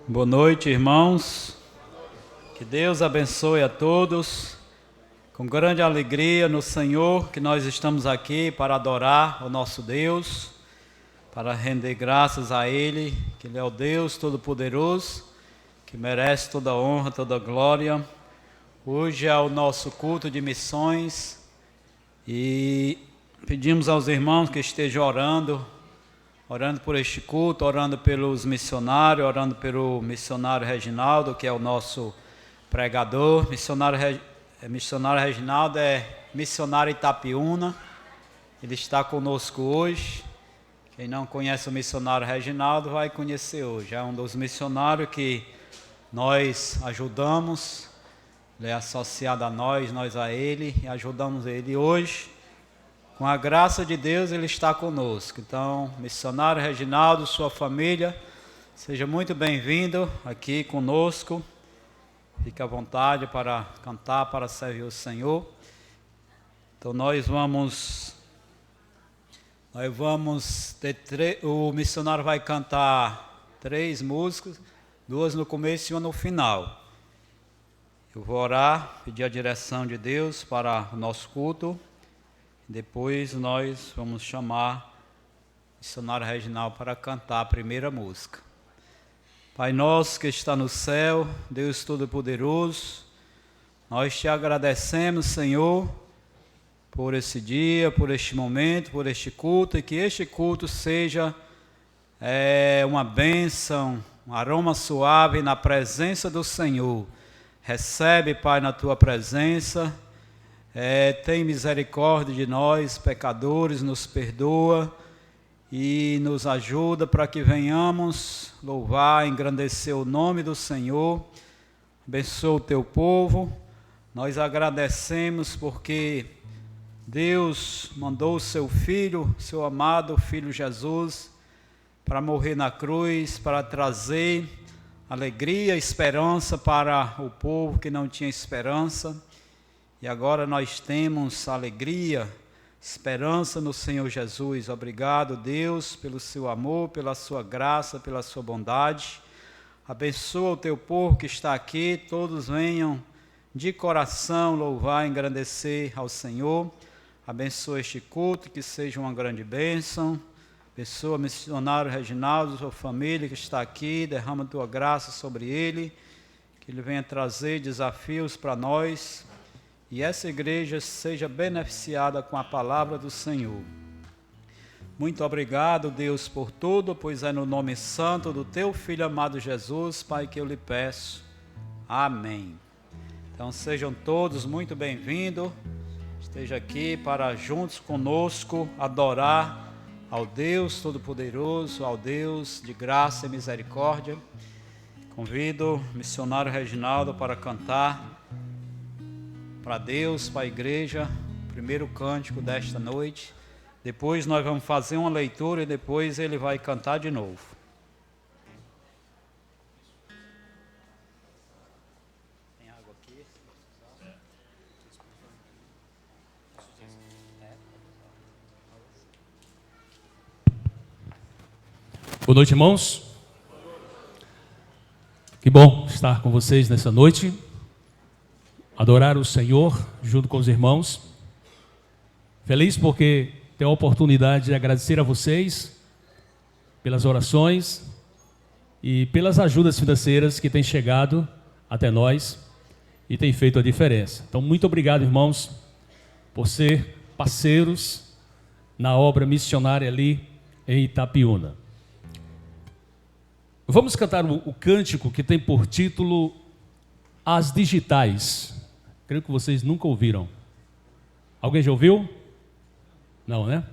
Boa noite, irmãos. Que Deus abençoe a todos. Com grande alegria no Senhor que nós estamos aqui para adorar o nosso Deus, para render graças a Ele, que Ele é o Deus Todo-Poderoso, que merece toda a honra, toda a glória. Hoje é o nosso culto de missões e pedimos aos irmãos que estejam orando por este culto, orando pelos missionários, orando pelo missionário Reginaldo, que é o nosso pregador. Missionário Reginaldo é missionário Itapiúna, ele está conosco hoje. Quem não conhece o missionário Reginaldo vai conhecer hoje. É um dos missionários que nós ajudamos, ele é associado a nós a ele, e ajudamos ele hoje. Com a graça de Deus, ele está conosco. Então, missionário Reginaldo, sua família, seja muito bem-vindo aqui conosco. Fique à vontade para cantar, para servir o Senhor. Então, nós vamos ter o missionário vai cantar 3 músicas, 2 no começo e 1 no final. Eu vou orar, pedir a direção de Deus para o nosso culto. Depois nós vamos chamar o missionário Reginaldo para cantar a primeira música. Pai nosso que está no céu, Deus Todo-Poderoso, nós te agradecemos, Senhor, por esse dia, por este momento, por este culto, e que este culto seja uma bênção, um aroma suave na presença do Senhor. Recebe, Pai, na tua presença. Tem misericórdia de nós, pecadores, nos perdoa e nos ajuda para que venhamos louvar, engrandecer o nome do Senhor. Abençoa o teu povo. Nós agradecemos porque Deus mandou o seu Filho, seu amado Filho Jesus, para morrer na cruz, para trazer alegria, esperança para o povo que não tinha esperança. E agora nós temos alegria, esperança no Senhor Jesus. Obrigado, Deus, pelo seu amor, pela sua graça, pela sua bondade. Abençoa o teu povo que está aqui, todos venham de coração louvar e engrandecer ao Senhor. Abençoa este culto, que seja uma grande bênção. Abençoa o missionário Reginaldo, sua família que está aqui, derrama a tua graça sobre ele, que ele venha trazer desafios para nós. E essa igreja seja beneficiada com a palavra do Senhor. Muito obrigado, Deus, por tudo, pois é no nome santo do teu Filho amado Jesus, Pai, que eu lhe peço. Amém. Então sejam todos muito bem-vindos. Esteja aqui para juntos conosco adorar ao Deus Todo-Poderoso, ao Deus de graça e misericórdia. Convido o missionário Reginaldo para cantar para Deus, para a igreja, o primeiro cântico desta noite. Depois nós vamos fazer uma leitura e depois ele vai cantar de novo. Tem água aqui? Boa noite, irmãos. Que bom estar com vocês nessa noite. Adorar o Senhor junto com os irmãos. Feliz porque tenho a oportunidade de agradecer a vocês pelas orações e pelas ajudas financeiras que têm chegado até nós e têm feito a diferença. Então, muito obrigado, irmãos, por ser parceiros na obra missionária ali em Itapiúna. Vamos cantar o cântico que tem por título As Digitais. Creio que vocês nunca ouviram. Alguém já ouviu? Não, né?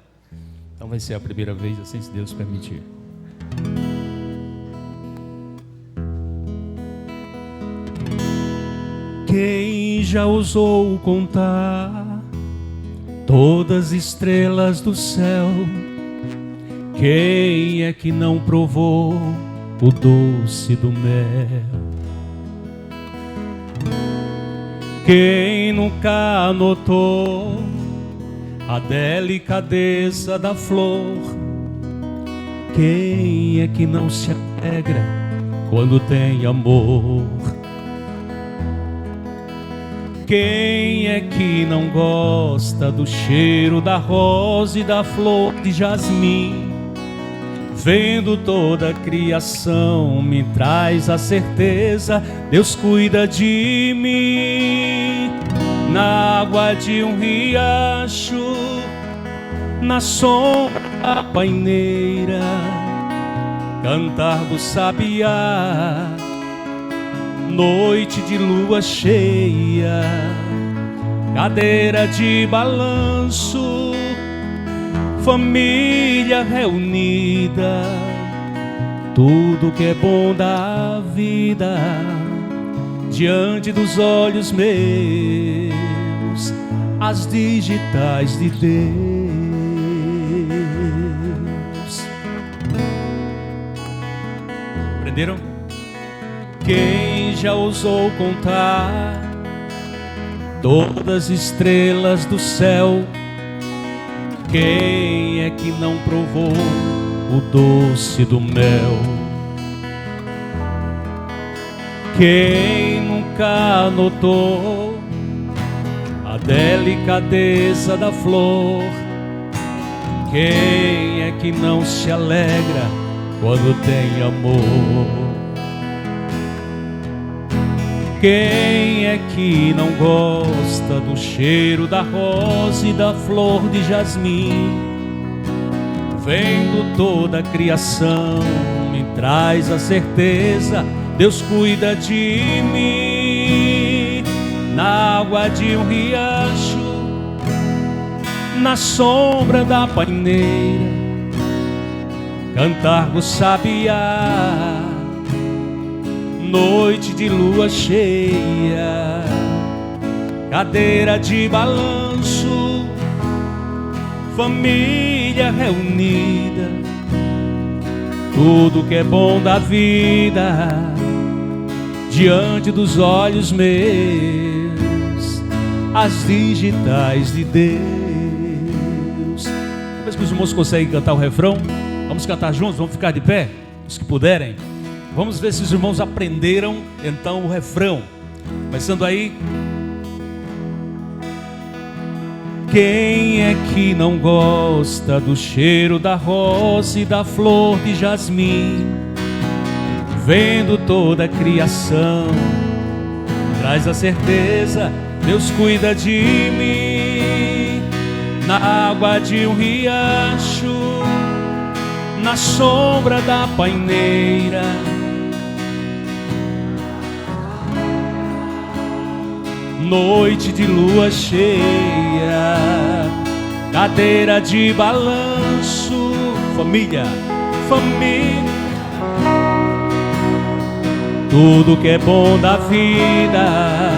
Então vai ser a primeira vez, assim, se Deus permitir. Quem já ousou contar todas as estrelas do céu? Quem é que não provou o doce do mel? Quem nunca notou a delicadeza da flor? Quem é que não se alegra quando tem amor. Quem é que não gosta do cheiro da rosa e da flor de jasmim? Vendo toda a criação me traz a certeza, Deus cuida de mim. Na água de um riacho, na sombra da paineira, cantar do sabiá, noite de lua cheia, cadeira de balanço, família reunida, tudo que é bom da vida diante dos olhos meus, as digitais de Deus. Aprenderam? Quem já ousou contar todas as estrelas do céu? Quem é que não provou o doce do mel? Quem nunca notou a delicadeza da flor? Quem é que não se alegra quando tem amor? Quem é que não gosta do cheiro da rosa e da flor de jasmim? Vendo toda a criação me traz a certeza, Deus cuida de mim. Na água de um riacho, na sombra da paineira, cantar do sabiá, noite de lua cheia, cadeira de balanço, família reunida, tudo que é bom da vida diante dos olhos meus, as digitais de Deus. Vamos ver se os irmãos conseguem cantar o refrão. Vamos cantar juntos, vamos ficar de pé, os que puderem. Vamos ver se os irmãos aprenderam então o refrão. Começando aí. Quem é que não gosta do cheiro da rosa e da flor de jasmim? Vendo toda a criação, traz a certeza, Deus cuida de mim. Na água de um riacho, na sombra da paineira, noite de lua cheia, cadeira de balanço, família, família, tudo que é bom da vida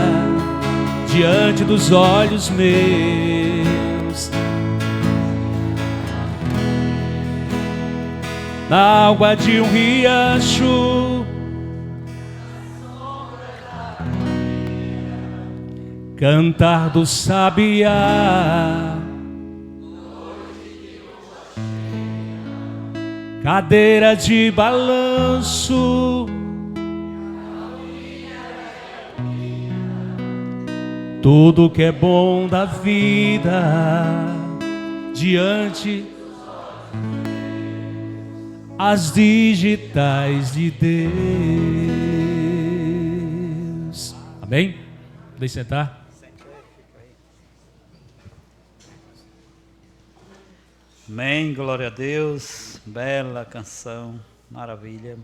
diante dos olhos meus. Na água de um riacho, cantar do sabiá, cadeira de balanço, tudo que é bom da vida diante as digitais de Deus. Amém? Podem sentar. Amém, glória a Deus, bela canção, maravilha.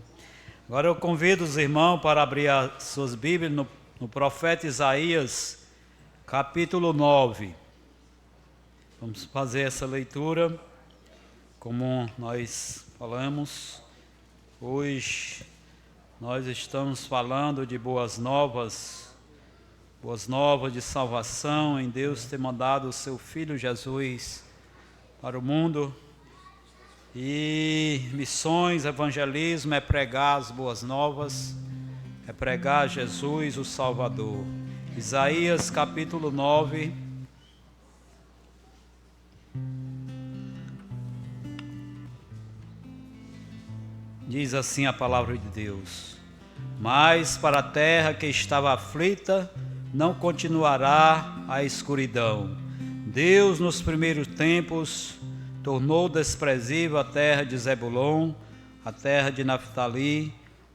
Agora eu convido os irmãos para abrir as suas Bíblias no profeta Isaías, capítulo 9. Vamos fazer essa leitura, como nós falamos. Hoje nós estamos falando de boas novas de salvação, em Deus ter mandado o seu Filho Jesus para o mundo. E missões, evangelismo é pregar as boas novas, é pregar Jesus, o Salvador. Isaías capítulo 9. Diz assim a palavra de Deus: mas para a terra que estava aflita não continuará a escuridão. Deus, nos primeiros tempos, tornou desprezível a terra de Zebulon, a terra de Naftali,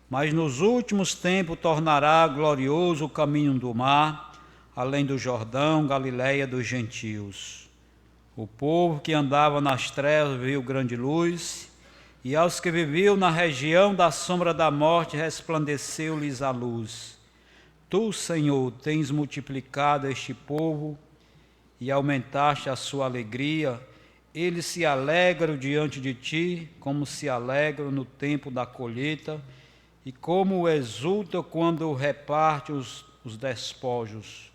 mas nos últimos tempos tornará glorioso o caminho do mar, além do Jordão, Galileia dos gentios. O povo que andava nas trevas viu grande luz, e aos que viviam na região da sombra da morte resplandeceu-lhes a luz. Tu, Senhor, tens multiplicado este povo e aumentaste a sua alegria. Eles se alegram diante de ti, como se alegram no tempo da colheita, e como exultam quando reparte os despojos.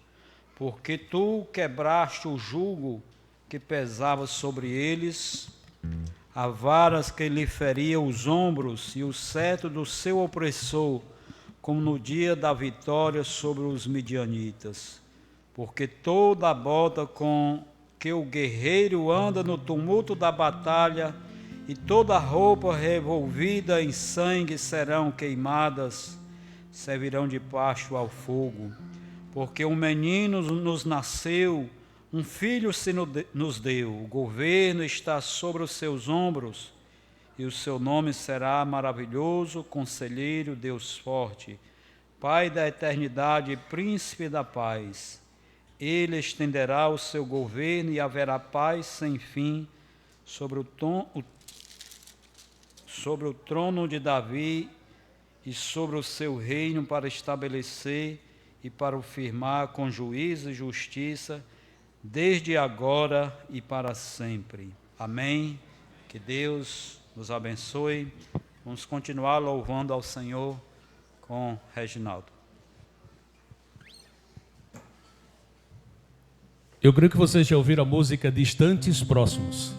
Porque tu quebraste o jugo que pesava sobre eles, a varas que lhe feriam os ombros e o cetro do seu opressor, como no dia da vitória sobre os midianitas. Porque toda a bota com que o guerreiro anda no tumulto da batalha e toda a roupa revolvida em sangue serão queimadas, servirão de pasto ao fogo. Porque um menino nos nasceu, um filho se nos deu, o governo está sobre os seus ombros, e o seu nome será maravilhoso, conselheiro, Deus forte, Pai da eternidade, príncipe da paz. Ele estenderá o seu governo e haverá paz sem fim sobre o trono de Davi e sobre o seu reino, para estabelecer e para o firmar com juízo e justiça, desde agora e para sempre. Amém. Que Deus nos abençoe. Vamos continuar louvando ao Senhor com Reginaldo. Eu creio que vocês já ouviram a música Distantes Próximos.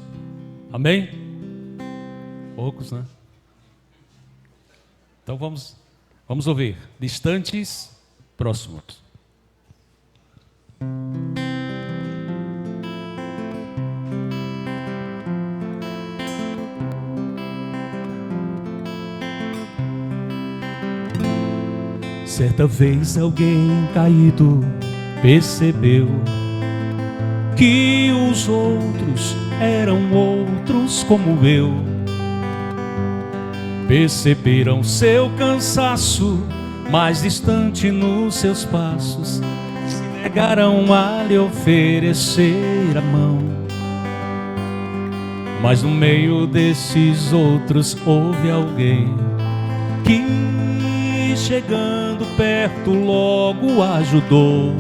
Amém? Poucos, né? Então vamos ouvir. Distantes Próximos. Certa vez alguém caído percebeu que os outros eram outros como eu. Perceberam seu cansaço, mais distante nos seus passos, se negaram a lhe oferecer a mão. Mas no meio desses outros houve alguém que, chegando perto, logo ajudou,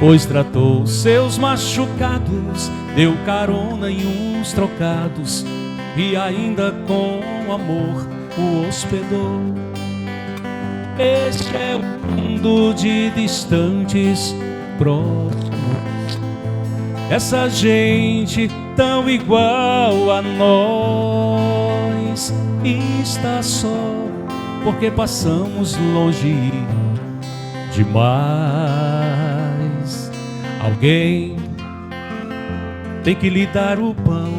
pois tratou seus machucados, deu carona em uns trocados e ainda com amor o hospedou. Este é o mundo de distantes próximos, essa gente tão igual a nós está só porque passamos longe demais. Alguém tem que lhe dar o pão,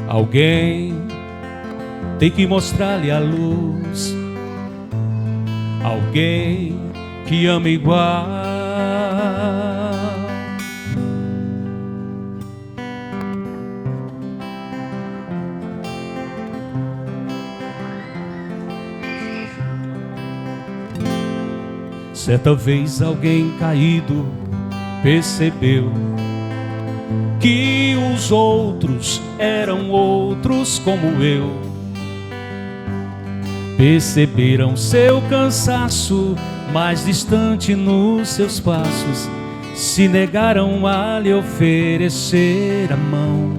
alguém tem que mostrar-lhe a luz, alguém que ama igual. Certa vez alguém caído percebeu que os outros eram outros como eu. Perceberam seu cansaço, mais distante nos seus passos, se negaram a lhe oferecer a mão.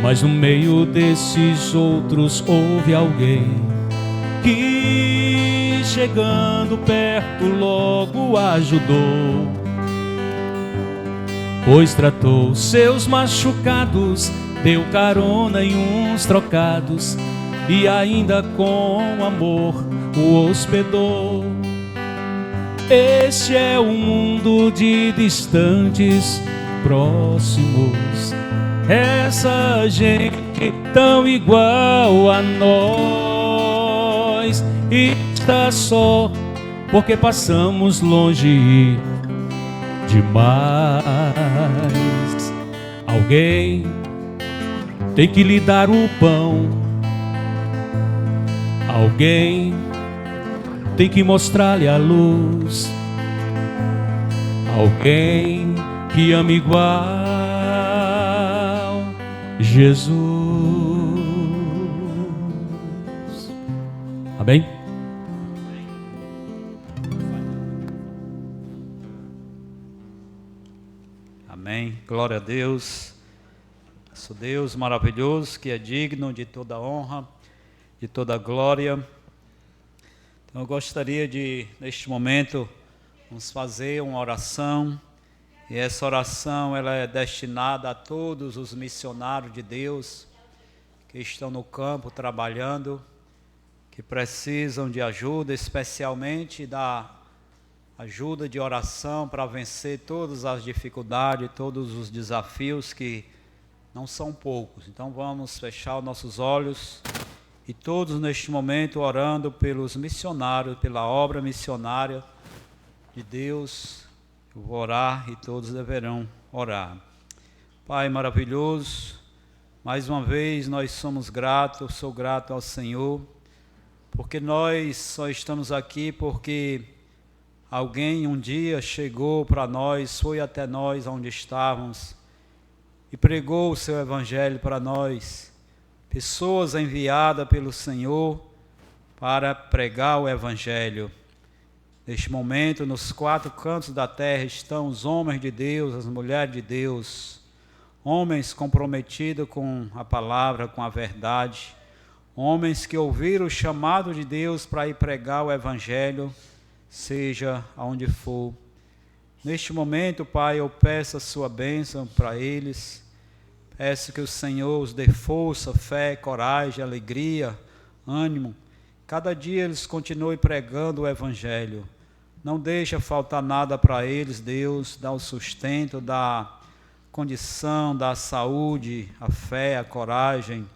Mas no meio desses outros houve alguém que, chegando perto, logo ajudou, pois tratou seus machucados, deu carona em uns trocados e ainda com amor o hospedou. Este é um mundo de distantes próximos, essa gente tão igual a nós está só, porque passamos longe demais. Alguém tem que lhe dar o pão, alguém tem que mostrar-lhe a luz, alguém que ama igual Jesus. Amém? Amém. Glória a Deus. Nosso Deus maravilhoso, que é digno de toda honra, de toda glória. Então eu gostaria de, neste momento, vamos fazer uma oração. E essa oração ela é destinada a todos os missionários de Deus que estão no campo trabalhando, que precisam de ajuda, especialmente da ajuda de oração para vencer todas as dificuldades, todos os desafios que não são poucos. Então vamos fechar os nossos olhos e todos neste momento orando pelos missionários, pela obra missionária de Deus. Eu vou orar e todos deverão orar. Pai maravilhoso, mais uma vez nós somos gratos, eu sou grato ao Senhor, porque nós só estamos aqui porque alguém um dia chegou para nós, foi até nós onde estávamos e pregou o seu evangelho para nós. Pessoas enviadas pelo Senhor para pregar o evangelho. Neste momento, nos quatro cantos da terra estão os homens de Deus, as mulheres de Deus, homens comprometidos com a palavra, com a verdade, homens que ouviram o chamado de Deus para ir pregar o evangelho, seja aonde for. Neste momento, Pai, eu peço a sua bênção para eles. Peço que o Senhor os dê força, fé, coragem, alegria, ânimo. Cada dia eles continuem pregando o evangelho. Não deixa faltar nada para eles, Deus. Dá o sustento, dá a condição, dá a saúde, a fé, a coragem,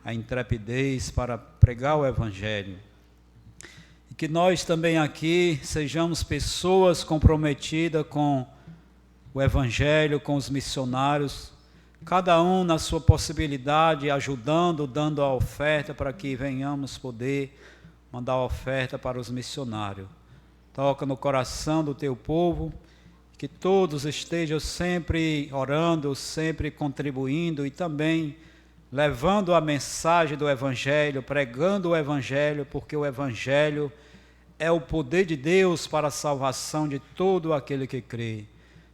a intrepidez para pregar o evangelho. E que nós também aqui sejamos pessoas comprometidas com o evangelho, com os missionários, cada um na sua possibilidade, ajudando, dando a oferta para que venhamos poder mandar a oferta para os missionários. Toca no coração do teu povo, que todos estejam sempre orando, sempre contribuindo e também levando a mensagem do evangelho, pregando o evangelho, porque o evangelho é o poder de Deus para a salvação de todo aquele que crê.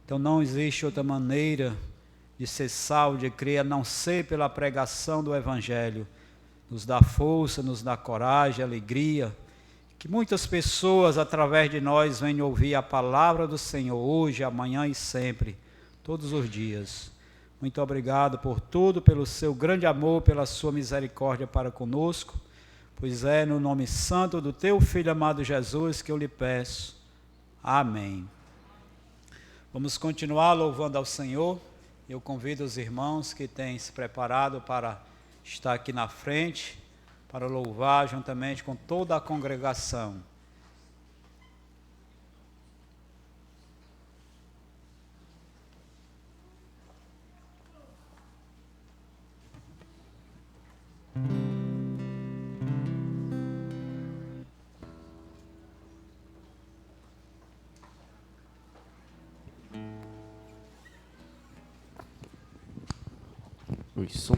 Então não existe outra maneira de ser salvo, de crer, a não ser pela pregação do evangelho. Nos dá força, nos dá coragem, alegria, que muitas pessoas através de nós venham ouvir a palavra do Senhor hoje, amanhã e sempre, todos os dias. Muito obrigado por tudo, pelo seu grande amor, pela sua misericórdia para conosco, pois é no nome santo do teu Filho amado Jesus que eu lhe peço. Amém. Vamos continuar louvando ao Senhor. Eu convido os irmãos que têm se preparado para estar aqui na frente, para louvar juntamente com toda a congregação. Isso.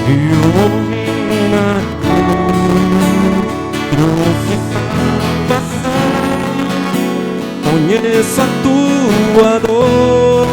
Eu morri na cruz de salvação. Conheço a tua dor.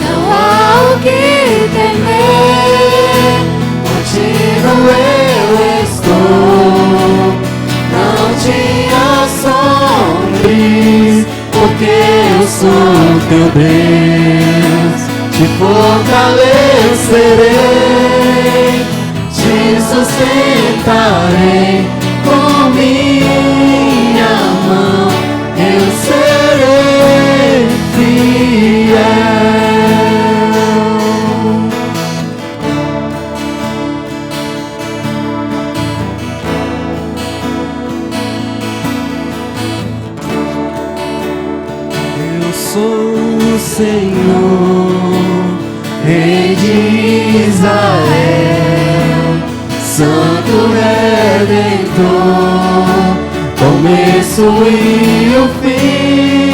Não há o que temer, contigo eu estou. Não te assombres, porque eu sou teu Deus. Te fortalecerei, te sustentarei com minha mão. Eu serei fiel. Eu sou o Senhor, Rei de Israel, Santo Redentor, começo e o fim.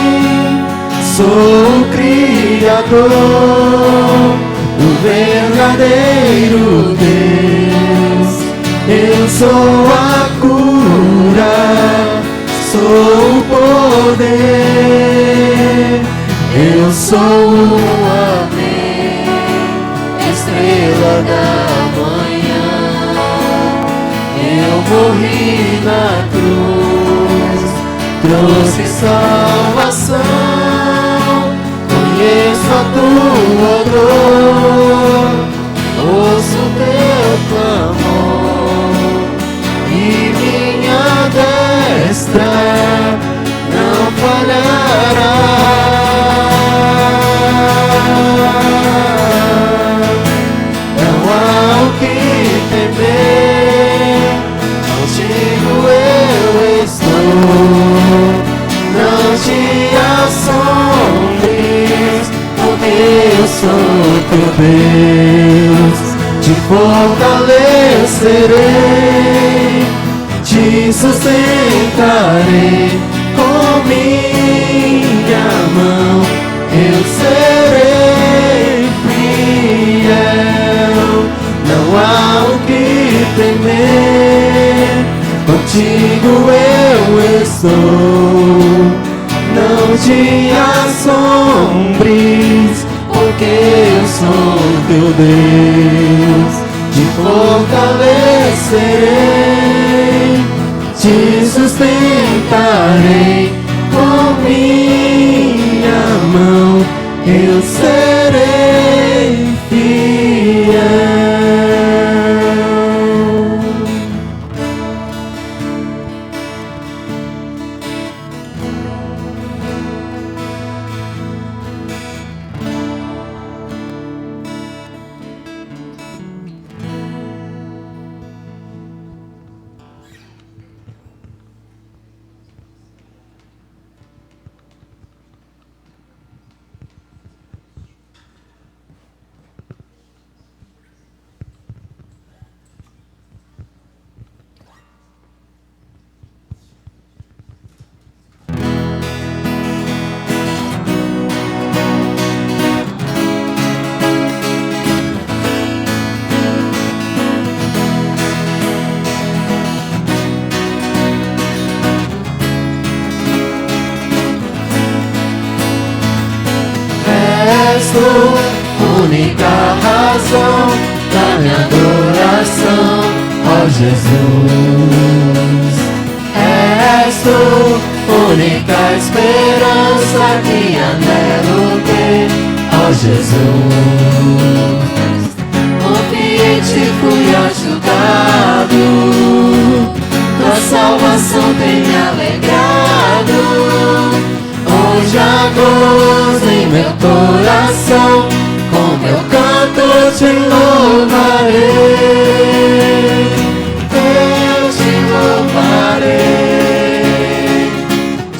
Sou o Criador, o verdadeiro Deus. Eu sou a cura, sou o poder. Eu sou o Amém, estrela da manhã. Eu morri na cruz, trouxe salvação. Conheço a tua dor, ouço teu clamor, e minha destra não falhará. Não há o que temer, contigo eu estou. Não te assombres, porque eu sou teu Deus. Te fortalecerei, te sustentarei com minha mão. Eu serei fiel. Não há o que temer, contigo eu estou. Não te assombres, porque eu sou teu Deus. Te fortalecerei, te sustentarei com minha mão. Eu serei fiel. És tu, única razão da minha adoração, ó Jesus. És tu, única esperança que anelo ter, ó Jesus. Confiante fui ajudado, tua salvação tem me alegrado. Hoje há gozo em meu coração, com meu canto te louvarei. Eu te louvarei,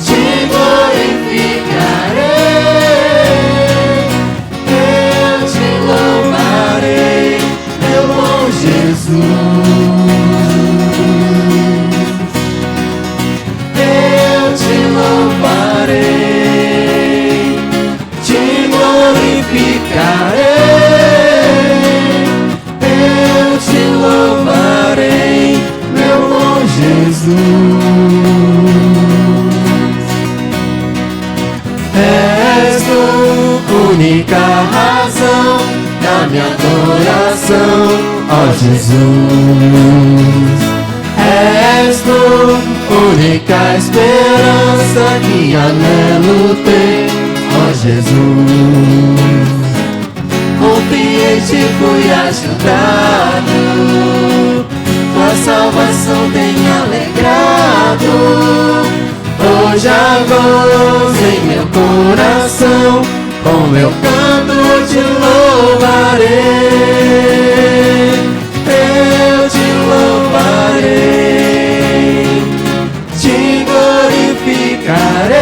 te glorificarei. Eu te louvarei, meu bom Eu te louvarei, te glorificarei. Eu te louvarei, meu bom Jesus. És tu única razão da minha adoração, ó Jesus. És tu única esperança que anelo tem, ó Jesus. Confiei, te fui ajudado, tua salvação tem alegrado. Hoje há gozo em meu coração, com meu canto te louvarei. Eu te louvarei, te glorificarei.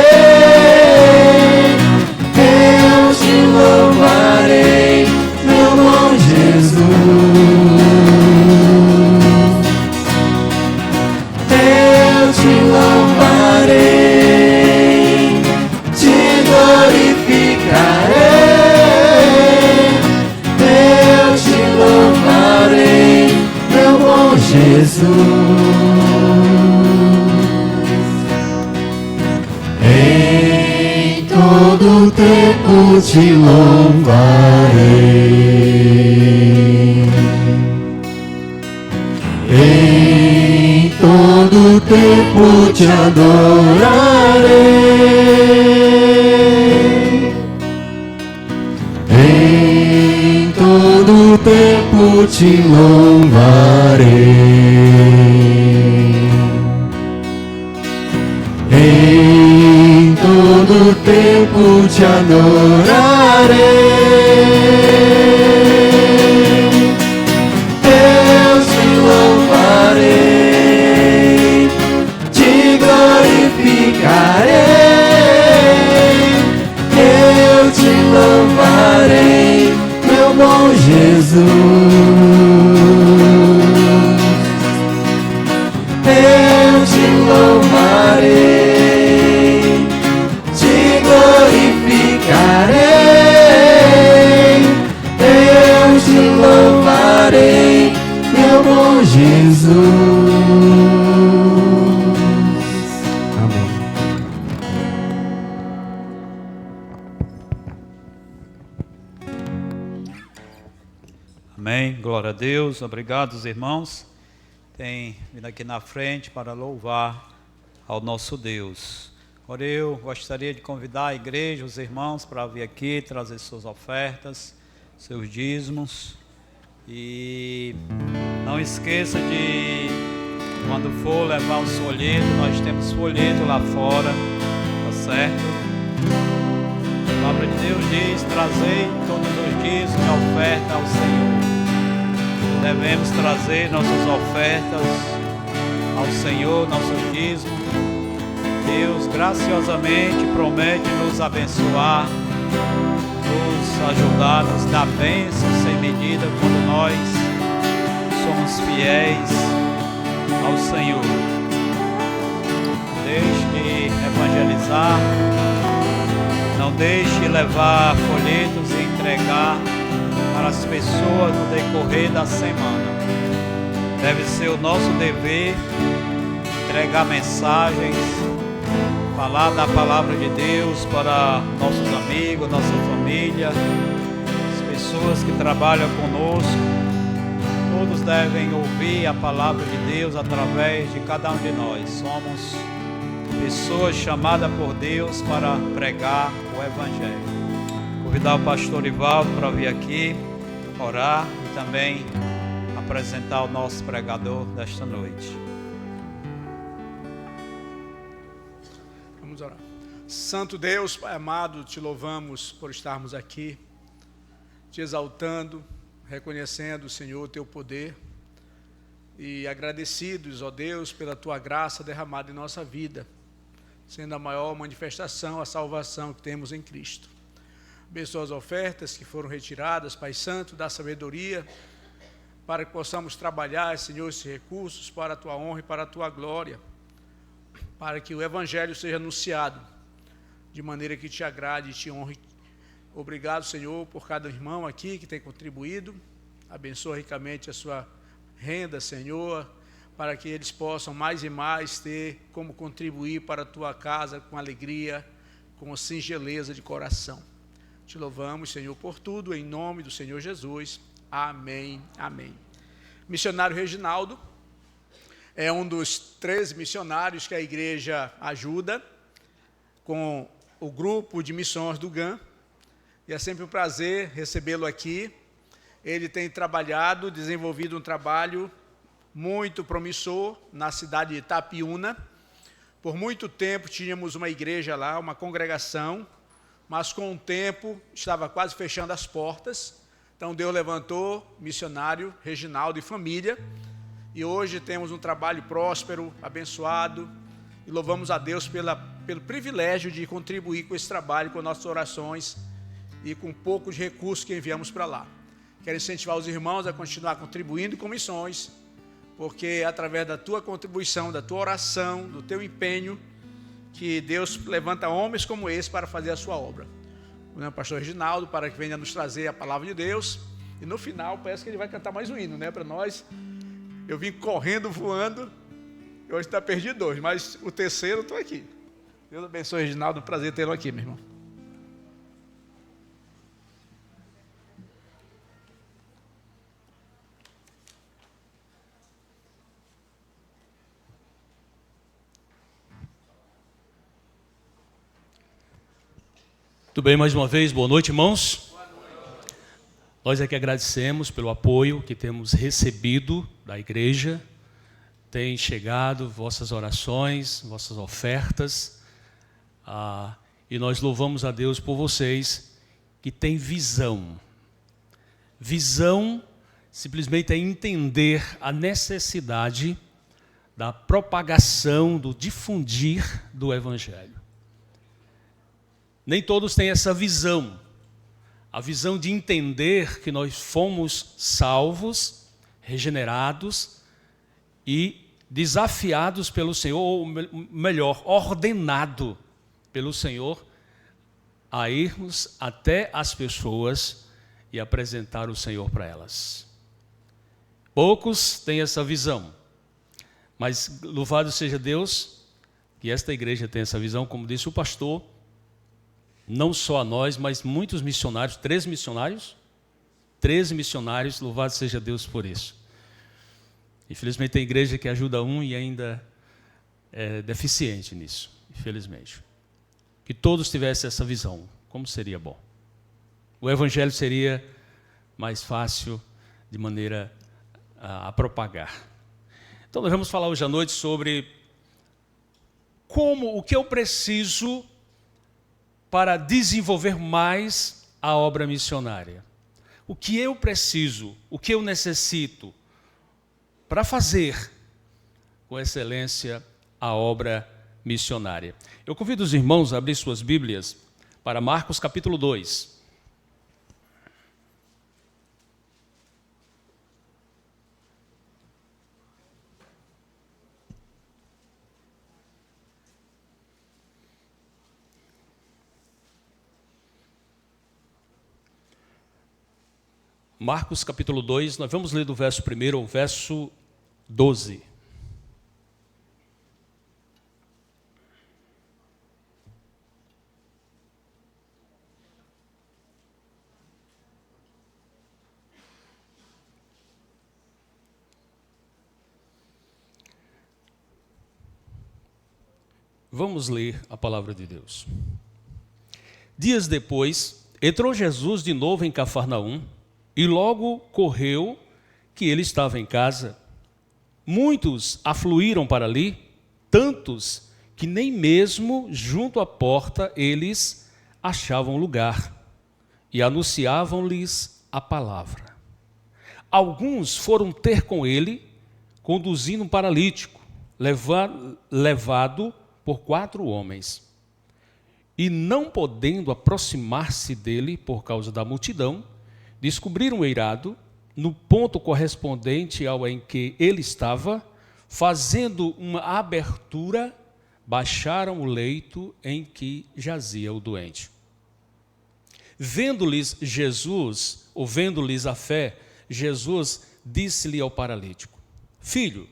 Eu te louvarei, meu bom Jesus. Eu te louvarei, te glorificarei. Eu te louvarei, meu bom Jesus. Em todo tempo te louvarei. Em todo tempo te adorarei. Em todo tempo te louvarei. Em todo tempo te adorarei. Eu te louvarei, te glorificarei. Eu te louvarei, meu bom Jesus. Eu te louvarei, te glorificarei. Eu te louvarei, meu bom Jesus. Amém. Amém. Glória a Deus. Obrigado, os irmãos. Tem vindo aqui na frente para louvar ao nosso Deus. Agora eu gostaria de convidar a igreja, os irmãos, para vir aqui trazer suas ofertas, seus dízimos. E não esqueça de, quando for levar os folhetos, nós temos folheto lá fora, tá certo? A palavra de Deus diz: trazei todos os dízimos e oferta ao Senhor. Devemos trazer nossas ofertas ao Senhor, nossos dízimos. Deus graciosamente promete nos abençoar, nos ajudar, nos dar bênçãos sem medida quando nós somos fiéis ao Senhor. Deixe de evangelizar, não deixe de levar folhetos e entregar para as pessoas no decorrer da semana. Deve ser o nosso dever entregar mensagens, falar da palavra de Deus para nossos amigos, nossa família, as pessoas que trabalham conosco. Todos devem ouvir a palavra de Deus através de cada um de nós. Somos pessoas chamadas por Deus para pregar o Evangelho. Convidar o pastor Ivaldo para vir aqui orar e também apresentar o nosso pregador desta noite. Vamos orar. Santo Deus, Pai amado, te louvamos por estarmos aqui, te exaltando, reconhecendo, Senhor, o teu poder e agradecidos, ó Deus, pela tua graça derramada em nossa vida, sendo a maior manifestação, a salvação que temos em Cristo. Abençoa as ofertas que foram retiradas, Pai Santo, dá sabedoria para que possamos trabalhar, Senhor, esses recursos para a Tua honra e para a Tua glória, para que o Evangelho seja anunciado de maneira que te agrade e te honre. Obrigado, Senhor, por cada irmão aqui que tem contribuído. Abençoa ricamente a sua renda, Senhor, para que eles possam mais e mais ter como contribuir para a Tua casa com alegria, com singeleza de coração. Te louvamos, Senhor, por tudo, em nome do Senhor Jesus. Amém, amém. Missionário Reginaldo é um dos 13 missionários que a igreja ajuda com o grupo de missões do GAM, e é sempre um prazer recebê-lo aqui. Ele tem trabalhado, desenvolvido um trabalho muito promissor na cidade de Itapiúna. Por muito tempo tínhamos uma igreja lá, uma congregação, mas com o tempo estava quase fechando as portas. Então Deus levantou missionário Reginaldo e família, e hoje temos um trabalho próspero, abençoado, e louvamos a Deus pelo privilégio de contribuir com esse trabalho, com nossas orações e com poucos recursos que enviamos para lá. Quero incentivar os irmãos a continuar contribuindo com missões, porque é através da tua contribuição, da tua oração, do teu empenho, que Deus levanta homens como esse para fazer a sua obra. O pastor Reginaldo, para que venha nos trazer a palavra de Deus, e no final parece que ele vai cantar mais um hino, né, para nós. Eu vim correndo, voando, e hoje está perdido 2, mas o terceiro eu estou aqui. Deus abençoe, Reginaldo, um prazer tê-lo aqui, meu irmão. Tudo bem, mais uma vez, boa noite, irmãos. Boa noite. Nós é que agradecemos pelo apoio que temos recebido da igreja. Tem chegado vossas orações, vossas ofertas, e nós louvamos a Deus por vocês que têm visão. Visão simplesmente é entender a necessidade da propagação, do difundir do Evangelho. Nem todos têm essa visão, a visão de entender que nós fomos salvos, regenerados e desafiados pelo Senhor, ou melhor, ordenado pelo Senhor a irmos até as pessoas e apresentar o Senhor para elas. Poucos têm essa visão, mas louvado seja Deus que esta igreja tem essa visão, como disse o pastor. Não só a nós, mas muitos missionários, 13 missionários, louvado seja Deus por isso. Infelizmente tem igreja que ajuda um e ainda é deficiente nisso, infelizmente. Que todos tivessem essa visão, como seria bom. O Evangelho seria mais fácil de maneira a propagar. Então nós vamos falar hoje à noite sobre o que eu preciso para desenvolver mais a obra missionária. O que eu preciso, o que eu necessito para fazer com excelência a obra missionária. Eu convido os irmãos a abrir suas Bíblias para Marcos capítulo 2. Marcos capítulo 2, nós vamos ler do verso 1 ao verso 12. Vamos ler a palavra de Deus. Dias depois, entrou Jesus de novo em Cafarnaum, e logo correu que ele estava em casa. Muitos afluíram para ali, tantos que nem mesmo junto à porta eles achavam lugar, e anunciavam-lhes a palavra. Alguns foram ter com ele, conduzindo um paralítico, levado por 4 homens. E não podendo aproximar-se dele por causa da multidão, descobriram o eirado no ponto correspondente ao em que ele estava, fazendo uma abertura, baixaram o leito em que jazia o doente. Vendo-lhes Jesus, ou vendo-lhes a fé, Jesus disse-lhe ao paralítico: Filho,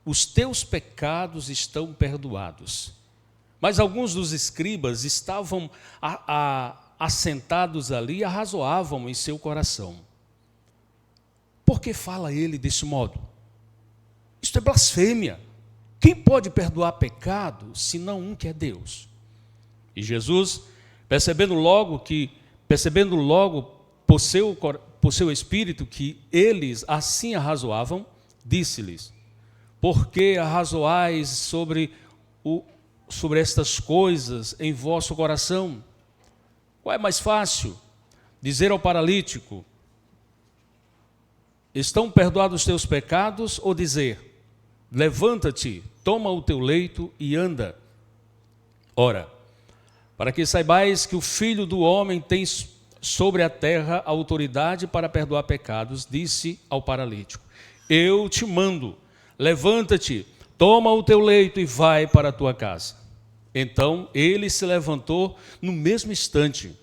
os teus pecados estão perdoados. Mas alguns dos escribas estavam assentados ali e arrazoavam em seu coração: por que fala ele desse modo? Isto é blasfêmia. Quem pode perdoar pecado, senão um que é Deus? E Jesus, percebendo logo por seu espírito que eles assim arrazoavam, disse-lhes: por que arrazoais sobre estas coisas em vosso coração? Qual é mais fácil? Dizer ao paralítico: estão perdoados os teus pecados, ou dizer: levanta-te, toma o teu leito e anda? Ora, para que saibais que o Filho do Homem tem sobre a terra autoridade para perdoar pecados, disse ao paralítico: eu te mando, levanta-te, toma o teu leito e vai para a tua casa. Então ele se levantou no mesmo instante,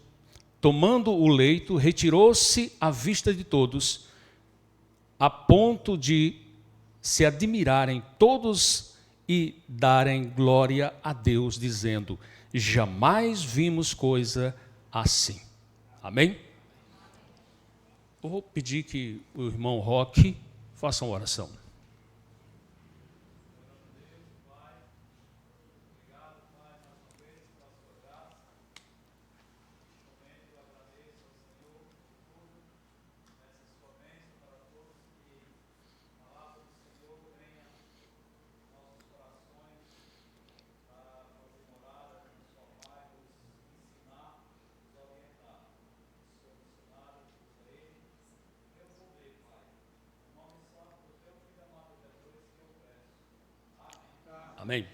tomando o leito, retirou-se à vista de todos, a ponto de se admirarem todos e darem glória a Deus, dizendo: jamais vimos coisa assim. Amém? Eu vou pedir que o irmão Roque faça uma oração. Amém.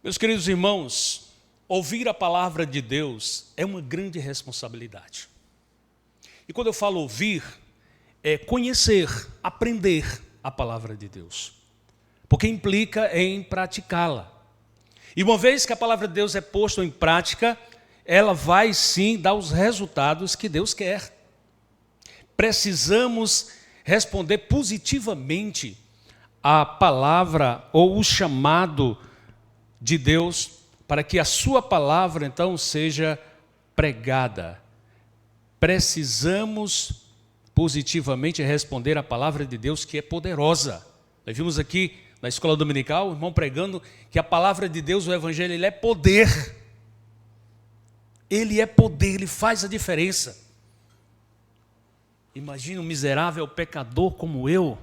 Meus queridos irmãos, ouvir a palavra de Deus é uma grande responsabilidade. E quando eu falo ouvir, é conhecer, aprender a palavra de Deus, porque implica em praticá-la. E uma vez que a palavra de Deus é posta em prática, ela vai sim dar os resultados que Deus quer. Precisamos responder positivamente a palavra ou o chamado de Deus para que a sua palavra então seja pregada. Precisamos positivamente responder à palavra de Deus, que é poderosa. Nós vimos aqui na escola dominical o irmão pregando que a palavra de Deus, o evangelho, ele é poder. Ele é poder, ele faz a diferença. Imagina um miserável pecador como eu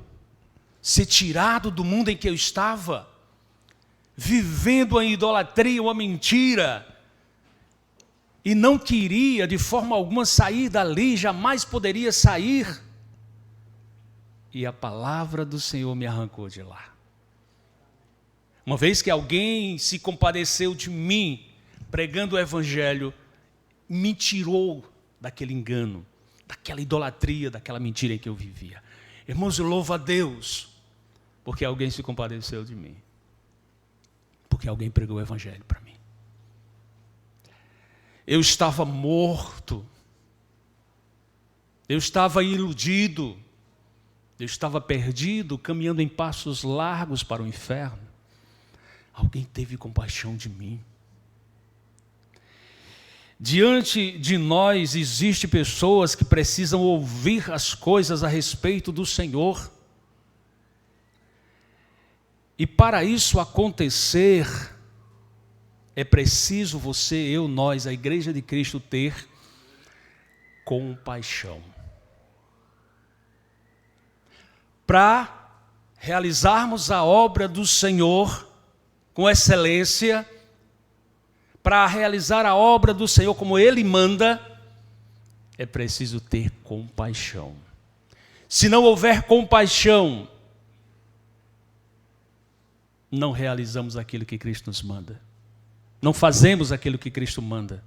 ser tirado do mundo em que eu estava, vivendo a idolatria, uma mentira, e não queria de forma alguma sair dali, jamais poderia sair, e a palavra do Senhor me arrancou de lá. Uma vez que alguém se compadeceu de mim, pregando o evangelho, me tirou daquele engano, daquela idolatria, daquela mentira em que eu vivia. Irmãos, eu louvo a Deus, porque alguém se compadeceu de mim, porque alguém pregou o evangelho para mim. Eu estava morto, eu estava iludido, eu estava perdido, caminhando em passos largos para o inferno. Alguém teve compaixão de mim. Diante de nós existem pessoas que precisam ouvir as coisas a respeito do Senhor. E para isso acontecer, é preciso você, eu, nós, a Igreja de Cristo, ter compaixão. Para realizarmos a obra do Senhor com excelência, para realizar a obra do Senhor como Ele manda, é preciso ter compaixão. Se não houver compaixão, não realizamos aquilo que Cristo nos manda. Não fazemos aquilo que Cristo manda.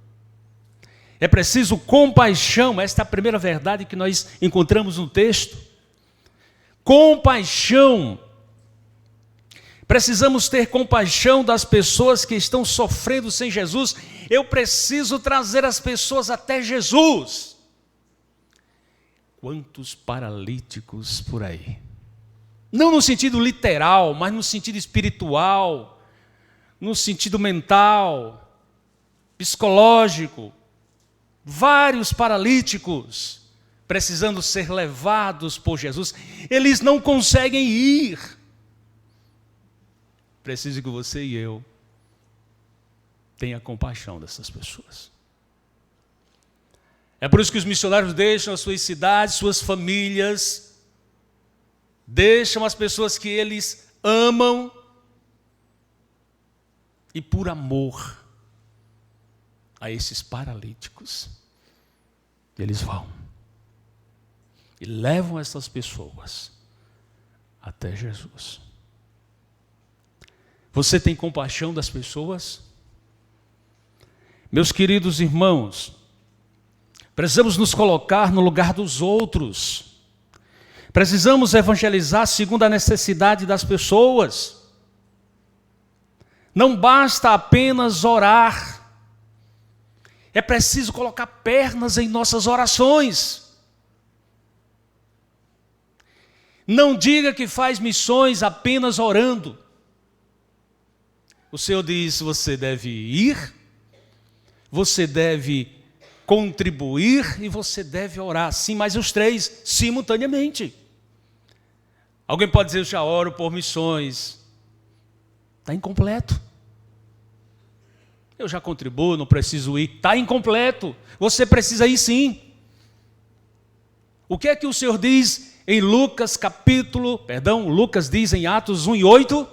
É preciso compaixão. Esta é a primeira verdade que nós encontramos no texto. Compaixão. Precisamos ter compaixão das pessoas que estão sofrendo sem Jesus. Eu preciso trazer as pessoas até Jesus. Quantos paralíticos por aí? Não no sentido literal, mas no sentido espiritual, no sentido mental, psicológico. Vários paralíticos precisando ser levados por Jesus. Eles não conseguem ir. Preciso que você e eu tenha compaixão dessas pessoas. É por isso que os missionários deixam as suas cidades, suas famílias, deixam as pessoas que eles amam e por amor a esses paralíticos, eles vão e levam essas pessoas até Jesus. Você tem compaixão das pessoas? Meus queridos irmãos, precisamos nos colocar no lugar dos outros. Precisamos evangelizar segundo a necessidade das pessoas. Não basta apenas orar. É preciso colocar pernas em nossas orações. Não diga que faz missões apenas orando. O Senhor diz: você deve ir, você deve contribuir e você deve orar. Sim, mas os três simultaneamente. Alguém pode dizer: eu já oro por missões. Está incompleto. Eu já contribuo, não preciso ir. Está incompleto. Você precisa ir sim. O que é que o Senhor diz em Lucas Lucas diz em Atos 1:8?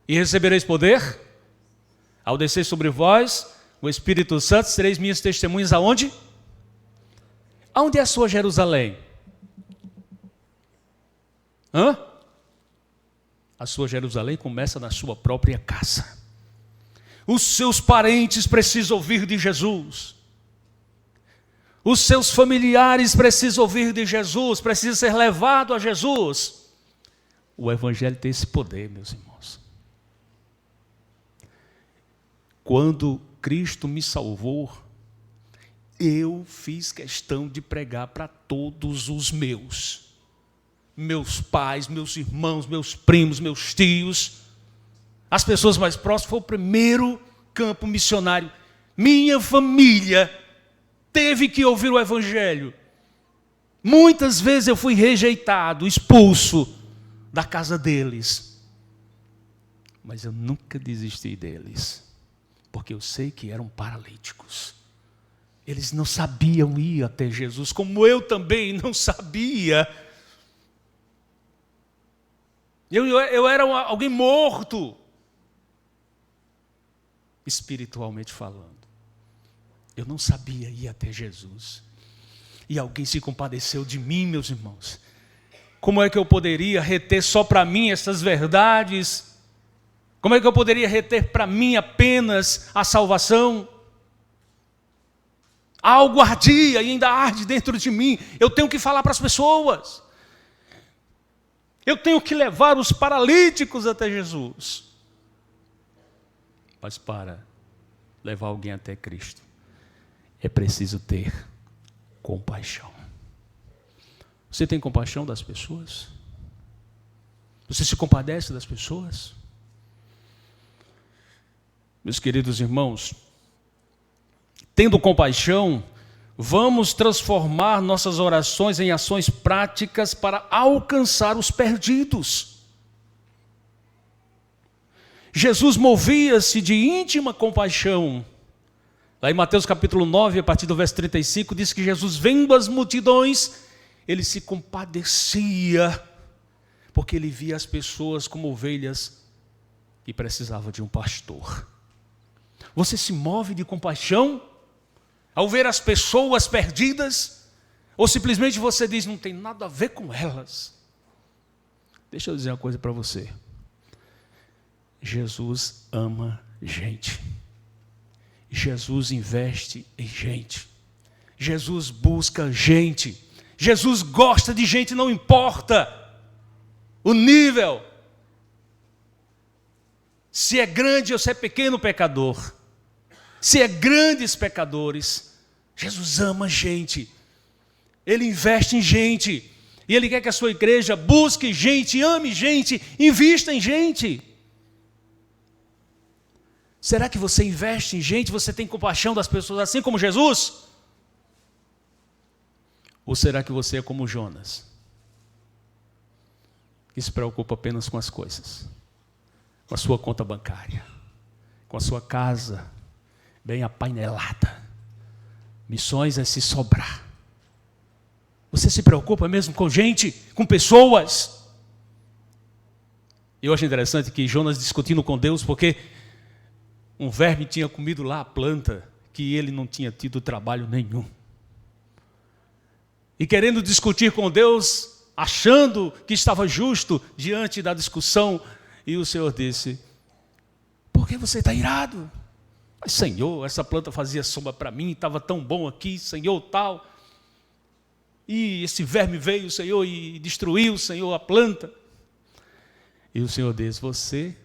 E recebereis poder, ao descer sobre vós, o Espírito Santo, sereis minhas testemunhas aonde? Aonde é a sua Jerusalém? A sua Jerusalém começa na sua própria casa. Os seus parentes precisam ouvir de Jesus. Os seus familiares precisam ouvir de Jesus, precisam ser levados a Jesus. O Evangelho tem esse poder, meus irmãos. Quando Cristo me salvou, eu fiz questão de pregar para todos os meus pais, meus irmãos, meus primos, meus tios, as pessoas mais próximas. Foi o primeiro campo missionário. Minha família teve que ouvir o Evangelho. Muitas vezes eu fui rejeitado, expulso da casa deles, mas eu nunca desisti deles. Porque eu sei que eram paralíticos. Eles não sabiam ir até Jesus, como eu também não sabia. Eu era alguém morto, espiritualmente falando. Eu não sabia ir até Jesus. E alguém se compadeceu de mim, meus irmãos. Como é que eu poderia reter só para mim essas verdades? Como é que eu poderia reter para mim apenas a salvação? Algo ardia e ainda arde dentro de mim. Eu tenho que falar para as pessoas. Eu tenho que levar os paralíticos até Jesus. Mas para levar alguém até Cristo, é preciso ter compaixão. Você tem compaixão das pessoas? Você se compadece das pessoas? Meus queridos irmãos, tendo compaixão, vamos transformar nossas orações em ações práticas para alcançar os perdidos. Jesus movia-se de íntima compaixão. Lá em Mateus capítulo 9, a partir do verso 35, diz que Jesus, vendo as multidões, ele se compadecia, porque ele via as pessoas como ovelhas que precisavam de um pastor. Você se move de compaixão ao ver as pessoas perdidas? Ou simplesmente você diz: não tem nada a ver com elas? Deixa eu dizer uma coisa para você. Jesus ama gente. Jesus investe em gente. Jesus busca gente. Jesus gosta de gente, não importa o nível. Se é grande ou se é pequeno pecador. Se é grandes pecadores. Jesus ama gente. Ele investe em gente. E Ele quer que a sua igreja busque gente, ame gente, invista em gente. Será que você investe em gente? Você tem compaixão das pessoas assim como Jesus? Ou será que você é como Jonas, que se preocupa apenas com as coisas, com a sua conta bancária, com a sua casa bem apainelada? Missões é se sobrar. Você se preocupa mesmo com gente, com pessoas? Eu acho interessante que Jonas discutindo com Deus, porque um verme tinha comido lá a planta, que ele não tinha tido trabalho nenhum. E querendo discutir com Deus, achando que estava justo diante da discussão, e o Senhor disse: por que você está irado? Mas Senhor, essa planta fazia sombra para mim, estava tão bom aqui, Senhor, tal. E esse verme veio, Senhor, e destruiu, Senhor, a planta. E o Senhor disse: você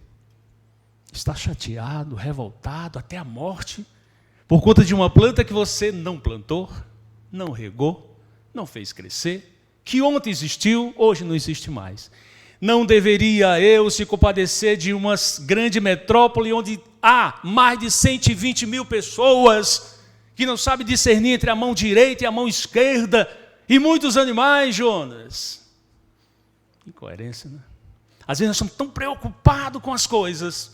está chateado, revoltado, até a morte, por conta de uma planta que você não plantou, não regou, não fez crescer, que ontem existiu, hoje não existe mais. Não deveria eu se compadecer de uma grande metrópole onde há mais de 120 mil pessoas que não sabem discernir entre a mão direita e a mão esquerda, e muitos animais, Jonas? Incoerência, né? Às vezes nós estamos tão preocupados com as coisas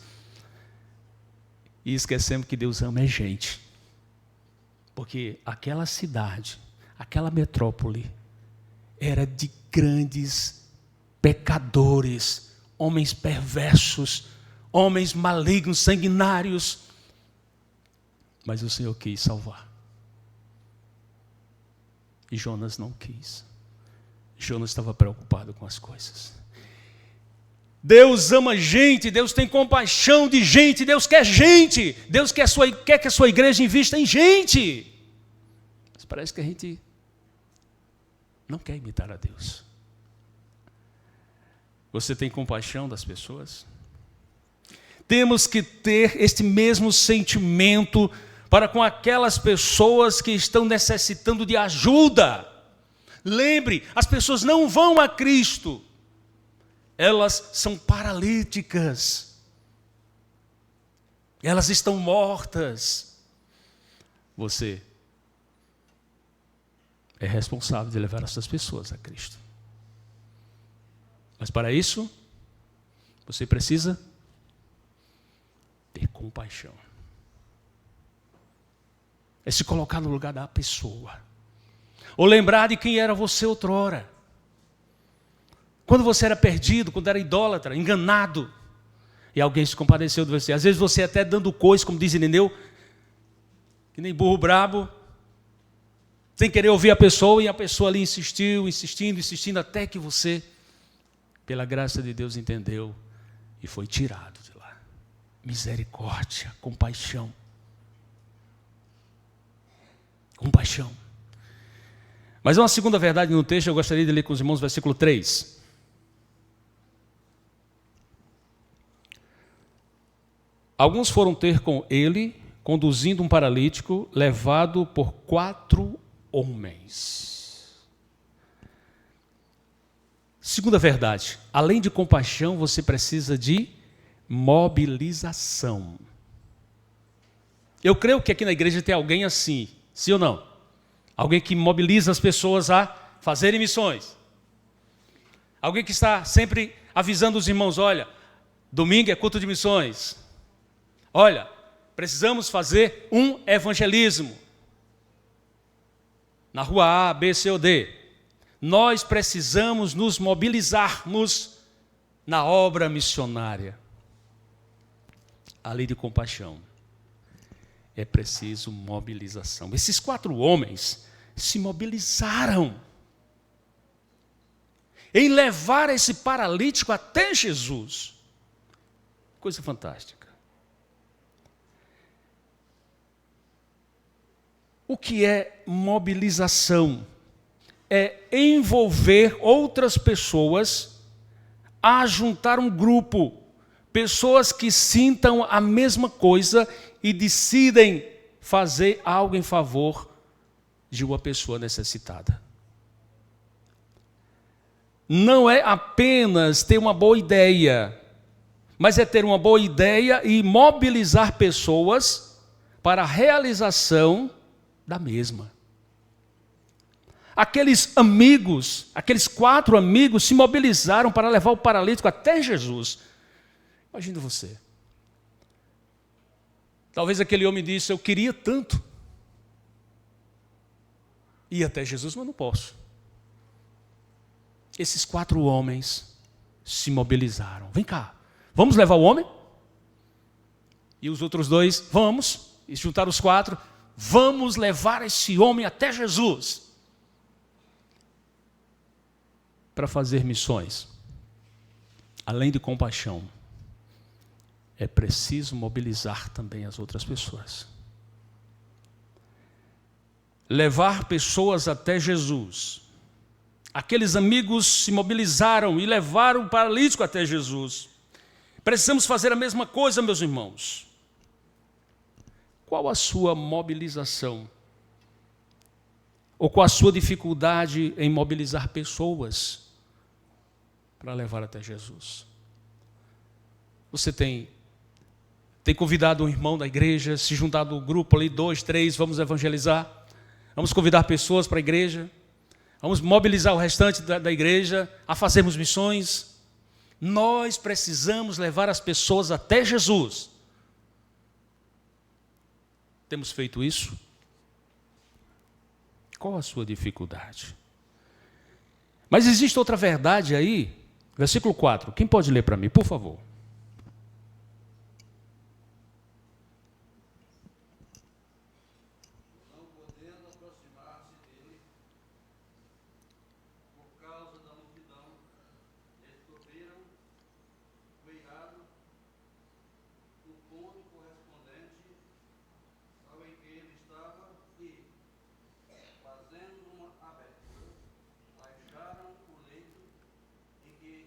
e esquecemos que Deus ama a gente. Porque aquela cidade, aquela metrópole, era de grandes pecadores, homens perversos, homens malignos, sanguinários. Mas o Senhor quis salvar. E Jonas não quis. Jonas estava preocupado com as coisas. Deus ama gente, Deus tem compaixão de gente, Deus quer gente, Deus quer que a sua igreja invista em gente. Mas parece que a gente não quer imitar a Deus. Você tem compaixão das pessoas? Temos que ter este mesmo sentimento para com aquelas pessoas que estão necessitando de ajuda. Lembre, as pessoas não vão a Cristo. Elas são paralíticas. Elas estão mortas. Você é responsável de levar essas pessoas a Cristo. Mas para isso, você precisa ter compaixão. É se colocar no lugar da pessoa. Ou lembrar de quem era você outrora. Quando você era perdido, quando era idólatra, enganado, e alguém se compadeceu de você. Às vezes você até dando coisa, como diz Irineu, que nem burro brabo, sem querer ouvir a pessoa, e a pessoa ali insistiu, insistindo, até que você, pela graça de Deus, entendeu e foi tirado de lá. Misericórdia, compaixão. Compaixão. Mas uma segunda verdade no texto, eu gostaria de ler com os irmãos, versículo 3. Alguns foram ter com ele, conduzindo um paralítico, levado por 4 homens. Segunda verdade, além de compaixão, você precisa de mobilização. Eu creio que aqui na igreja tem alguém assim, sim ou não? Alguém que mobiliza as pessoas a fazerem missões. Alguém que está sempre avisando os irmãos: olha, domingo é culto de missões. Olha, precisamos fazer um evangelismo. Na rua A, B, C ou D. Nós precisamos nos mobilizarmos na obra missionária. A lei de compaixão. É preciso mobilização. Esses 4 homens se mobilizaram em levar esse paralítico até Jesus. Coisa fantástica. O que é mobilização? É envolver outras pessoas a juntar um grupo, pessoas que sintam a mesma coisa e decidem fazer algo em favor de uma pessoa necessitada. Não é apenas ter uma boa ideia, mas é ter uma boa ideia e mobilizar pessoas para a realização da mesma. Aqueles amigos, aqueles 4 amigos se mobilizaram para levar o paralítico até Jesus. Imagina você. Talvez aquele homem disse, eu queria tanto ir até Jesus, mas não posso. Esses 4 homens se mobilizaram. Vem cá, vamos levar o homem? E os outros 2, vamos. E juntaram os 4, vamos levar esse homem até Jesus. Para fazer missões, além de compaixão, é preciso mobilizar também as outras pessoas. Levar pessoas até Jesus. Aqueles amigos se mobilizaram e levaram o paralítico até Jesus. Precisamos fazer a mesma coisa, meus irmãos. Qual a sua mobilização? Ou qual a sua dificuldade em mobilizar pessoas para levar até Jesus? Você tem convidado um irmão da igreja, se juntado um grupo ali, 2, 3, vamos evangelizar, vamos convidar pessoas para a igreja, vamos mobilizar o restante da igreja a fazermos missões. Nós precisamos levar as pessoas até Jesus. Temos feito isso? Qual a sua dificuldade? Mas existe outra verdade aí, versículo 4. Quem pode ler para mim, por favor? Não podendo aproximar-se dele, por causa da multidão, descobriram o eirado do ponto correspondente ao em que ele estava e, fazendo uma abertura, acharam o leito em que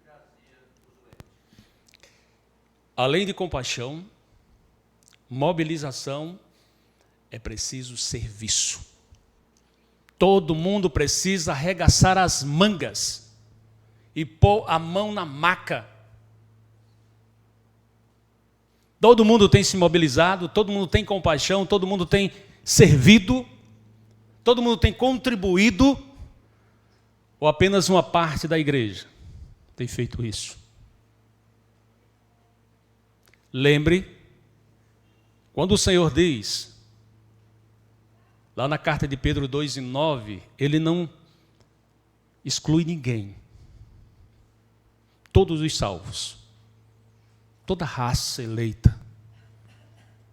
jazia o doente. Além de compaixão, mobilização, é preciso serviço. Todo mundo precisa arregaçar as mangas e pôr a mão na maca. Todo mundo tem se mobilizado, todo mundo tem compaixão, todo mundo tem servido, todo mundo tem contribuído, ou apenas uma parte da igreja tem feito isso? Lembre, quando o Senhor diz, lá na carta de Pedro 2:9, ele não exclui ninguém. Todos os salvos, toda raça eleita,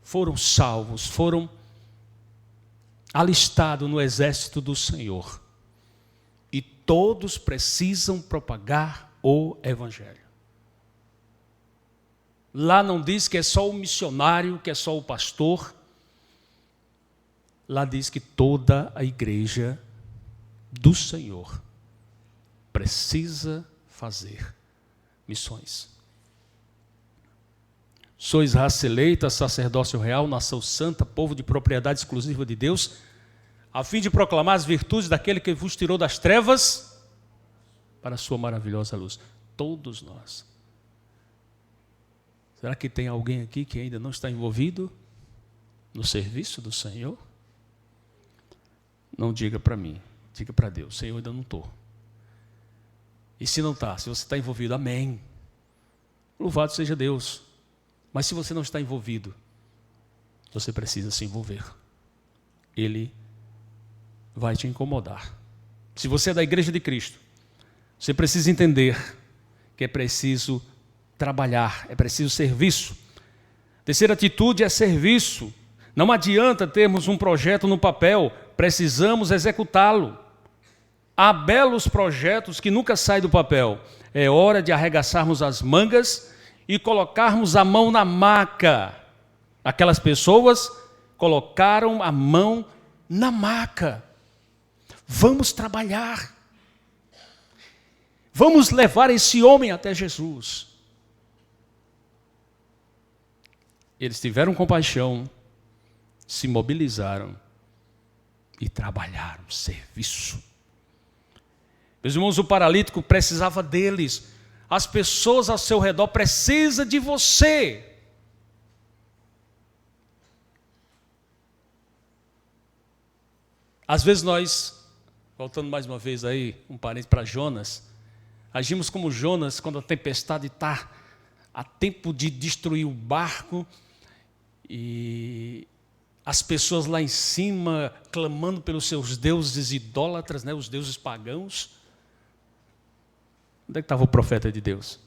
foram salvos, foram alistados no exército do Senhor. E todos precisam propagar o Evangelho. Lá não diz que é só o missionário, que é só o pastor. Lá diz que toda a igreja do Senhor precisa fazer missões. Sois raça eleita, sacerdócio real, nação santa, povo de propriedade exclusiva de Deus, a fim de proclamar as virtudes daquele que vos tirou das trevas para a sua maravilhosa luz. Todos nós. Será que tem alguém aqui que ainda não está envolvido no serviço do Senhor? Não diga para mim, diga para Deus, Senhor, ainda não estou. E se não está, se você está envolvido, amém. Louvado seja Deus. Mas se você não está envolvido, você precisa se envolver. Ele vai te incomodar. Se você é da igreja de Cristo, você precisa entender que é preciso trabalhar, é preciso serviço. Terceira atitude é serviço. Não adianta termos um projeto no papel, precisamos executá-lo. Há belos projetos que nunca saem do papel. É hora de arregaçarmos as mangas e colocarmos a mão na maca. Aquelas pessoas colocaram a mão na maca. Vamos trabalhar. Vamos levar esse homem até Jesus. Eles tiveram compaixão, se mobilizaram e trabalharam, serviço. Meus irmãos, o paralítico precisava deles. As pessoas ao seu redor precisam de você. Às vezes nós, voltando mais uma vez aí, um parente para Jonas, agimos como Jonas quando a tempestade está a tempo de destruir o barco e as pessoas lá em cima clamando pelos seus deuses idólatras, né, os deuses pagãos. Onde é que estava o profeta de Deus?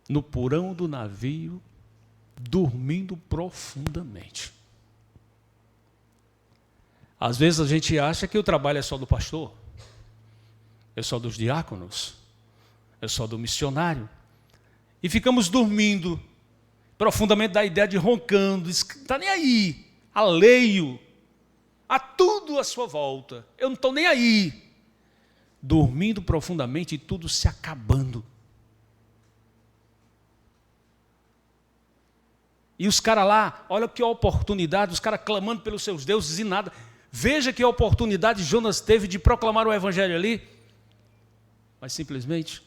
No porão do navio, dormindo profundamente. Às vezes a gente acha que o trabalho é só do pastor, é só dos diáconos, é só do missionário. E ficamos dormindo profundamente da ideia de roncando, está nem aí, alheio a tudo à sua volta. Eu não estou nem aí. Dormindo profundamente e tudo se acabando. E os caras lá, olha que oportunidade, os caras clamando pelos seus deuses e nada. Veja que oportunidade Jonas teve de proclamar o evangelho ali. Mas simplesmente,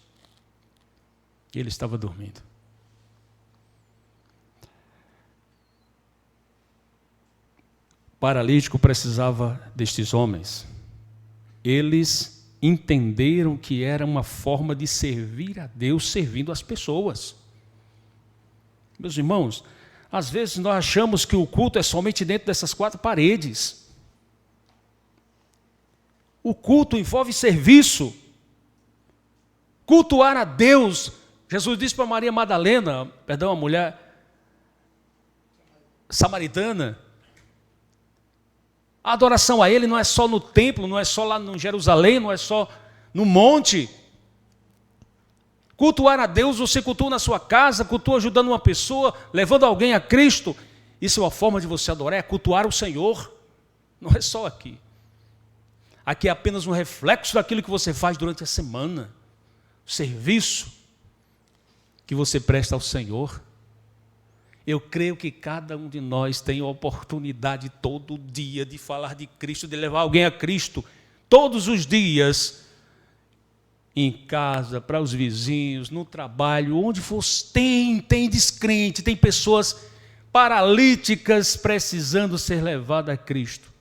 ele estava dormindo. O paralítico precisava destes homens. Eles entenderam que era uma forma de servir a Deus, servindo as pessoas. Meus irmãos, às vezes nós achamos que o culto é somente dentro dessas quatro paredes. O culto envolve serviço. Cultuar a Deus. Jesus disse para Maria Madalena, a mulher samaritana, a adoração a Ele não é só no templo, não é só lá em Jerusalém, não é só no monte. Cultuar a Deus, você cultua na sua casa, cultua ajudando uma pessoa, levando alguém a Cristo. Isso é uma forma de você adorar, é cultuar o Senhor. Não é só aqui. Aqui é apenas um reflexo daquilo que você faz durante a semana. O serviço que você presta ao Senhor. Eu creio que cada um de nós tem a oportunidade todo dia de falar de Cristo, de levar alguém a Cristo. Todos os dias, em casa, para os vizinhos, no trabalho, onde for, tem descrente, tem pessoas paralíticas precisando ser levadas a Cristo.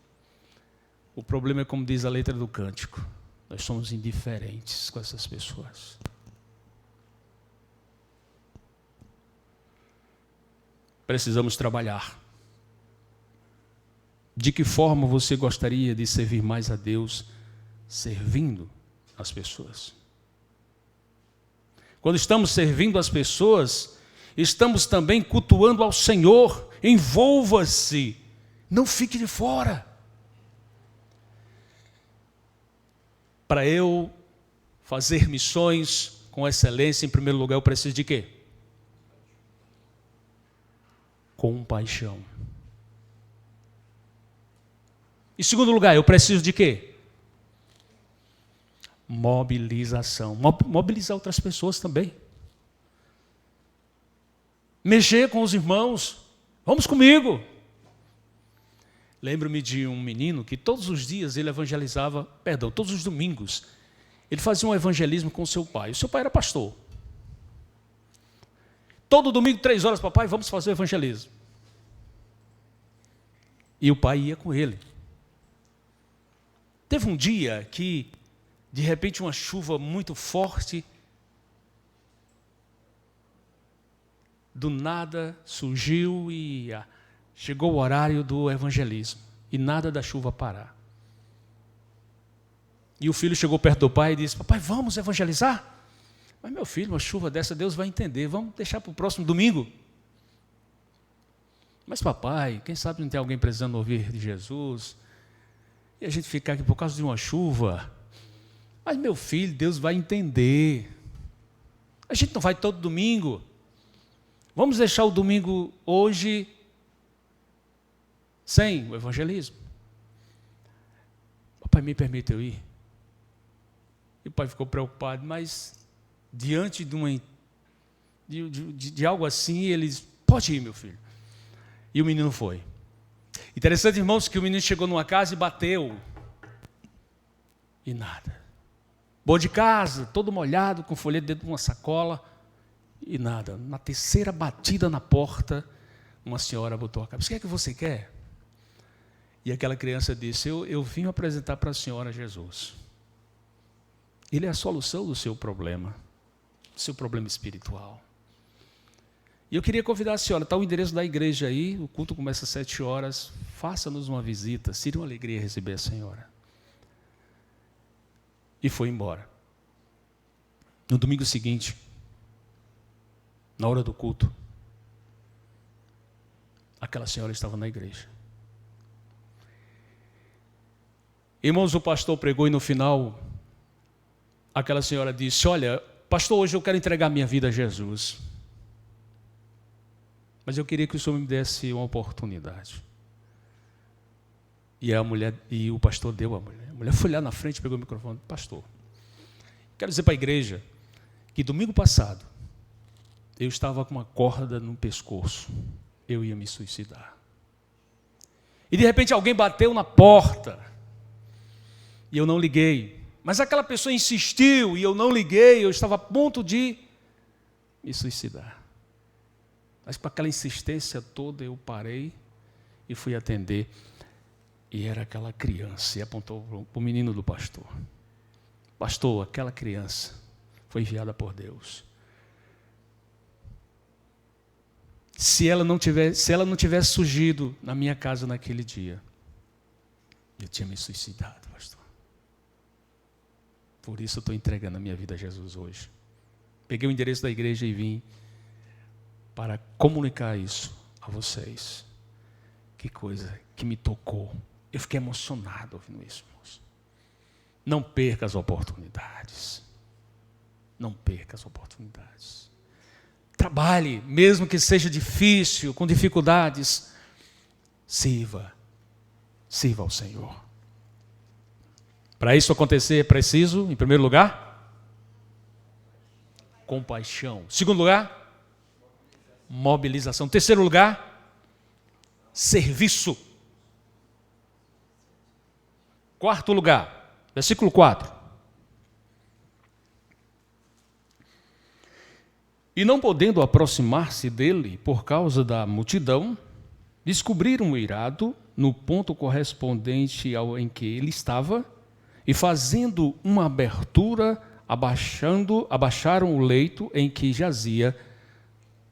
O problema é como diz a letra do cântico, nós somos indiferentes com essas pessoas. Precisamos trabalhar. De que forma você gostaria de servir mais a Deus, servindo as pessoas? Quando estamos servindo as pessoas, estamos também cultuando ao Senhor. Envolva-se, não fique de fora. Para eu fazer missões com excelência, em primeiro lugar, eu preciso de quê? Compaixão. Em segundo lugar, eu preciso de quê? Mobilização. Mobilizar outras pessoas também. Mexer com os irmãos. Vamos comigo. Lembro-me de um menino que todos os dias ele evangelizava, todos os domingos, ele fazia um evangelismo com seu pai. O seu pai era pastor. Todo domingo, 3 horas, papai, vamos fazer o evangelismo. E o pai ia com ele. Teve um dia que, de repente, uma chuva muito forte, do nada surgiu e chegou o horário do evangelismo. E nada da chuva parar. E o filho chegou perto do pai e disse, papai, vamos evangelizar? Mas meu filho, uma chuva dessa, Deus vai entender, vamos deixar para o próximo domingo. Mas papai, quem sabe não tem alguém precisando ouvir de Jesus? E a gente ficar aqui por causa de uma chuva? Mas meu filho, Deus vai entender. A gente não vai todo domingo. Vamos deixar o domingo hoje sem o evangelismo? Papai, me permite eu ir? E o pai ficou preocupado, mas diante de algo assim, eles, pode ir, meu filho. E o menino foi. Interessante, irmãos, que o menino chegou numa casa e bateu. E nada. Boa de casa, todo molhado, com folheto dentro de uma sacola. E nada. Na terceira batida na porta, uma senhora botou a cabeça. O que é que você quer? E aquela criança disse, eu vim apresentar para a senhora Jesus. Ele é a solução do seu problema espiritual. E eu queria convidar a senhora, está o endereço da igreja aí, o culto começa às 7 horas, faça-nos uma visita, seria uma alegria receber a senhora. E foi embora. No domingo seguinte, na hora do culto, aquela senhora estava na igreja. Irmãos, o pastor pregou e no final, aquela senhora disse, olha, pastor, hoje eu quero entregar minha vida a Jesus. Mas eu queria que o senhor me desse uma oportunidade. E o pastor deu a mulher. A mulher foi lá na frente, pegou o microfone, pastor, quero dizer para a igreja que domingo passado, eu estava com uma corda no pescoço, eu ia me suicidar. E de repente alguém bateu na porta, e eu não liguei. Mas aquela pessoa insistiu, e eu não liguei, eu estava a ponto de me suicidar. Mas com aquela insistência toda, eu parei e fui atender. E era aquela criança, e apontou para o menino do pastor. Pastor, aquela criança foi enviada por Deus. Se ela não tivesse surgido na minha casa naquele dia, eu tinha me suicidado, pastor. Por isso eu estou entregando a minha vida a Jesus hoje. Peguei o endereço da igreja e vim para comunicar isso a vocês. Que coisa que me tocou. Eu fiquei emocionado ouvindo isso, irmãos. Não perca as oportunidades. Não perca as oportunidades. Trabalhe, mesmo que seja difícil, com dificuldades. Sirva ao Senhor. Para isso acontecer é preciso, em primeiro lugar, compaixão. Segundo lugar, mobilização. Terceiro lugar, serviço. Quarto lugar, versículo 4. E não podendo aproximar-se dele por causa da multidão, descobriram o eirado no ponto correspondente ao em que ele estava, e fazendo uma abertura, abaixaram o leito em que jazia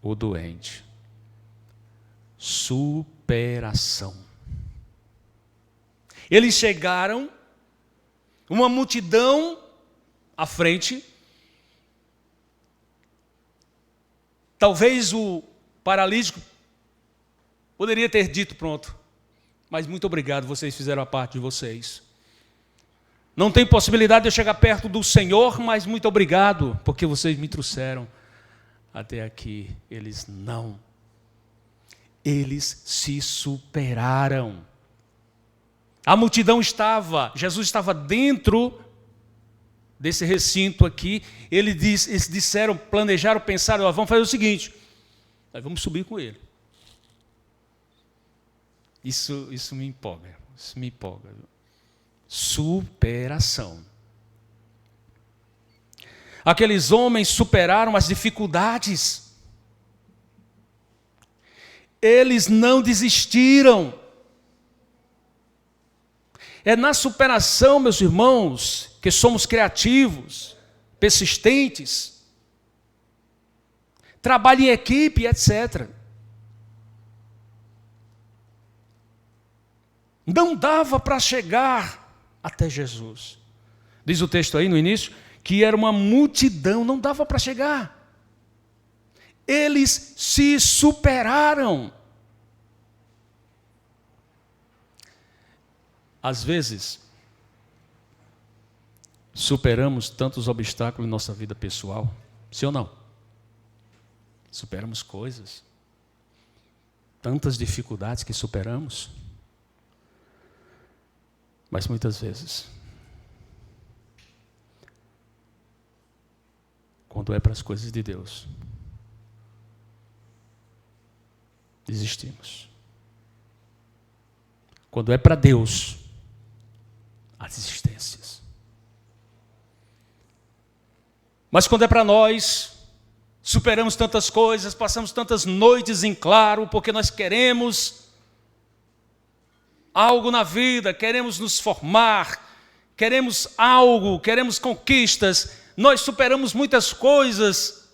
o doente. Superação. Eles chegaram, uma multidão à frente. Talvez o paralítico poderia ter dito, pronto, mas muito obrigado, vocês fizeram a parte de vocês. Não tem possibilidade de eu chegar perto do Senhor, mas muito obrigado, porque vocês me trouxeram até aqui. Eles não. Eles se superaram. A multidão Jesus estava dentro desse recinto aqui. Eles disseram, planejaram, pensaram, vamos fazer o seguinte, nós vamos subir com ele. Isso me empolga, isso me empolga. Superação. Aqueles homens superaram as dificuldades. Eles não desistiram. É na superação, meus irmãos, que somos criativos, persistentes, trabalho em equipe, etc. Não dava para chegar até Jesus. Diz o texto aí no início, que era uma multidão, não dava para chegar. Eles se superaram. Às vezes, superamos tantos obstáculos em nossa vida pessoal, sim ou não? Superamos coisas. Tantas dificuldades que superamos. Mas muitas vezes, quando é para as coisas de Deus, desistimos. Quando é para Deus, há desistências. Mas quando é para nós, superamos tantas coisas, passamos tantas noites em claro, porque nós queremos algo na vida, queremos nos formar, queremos algo, queremos conquistas, nós superamos muitas coisas.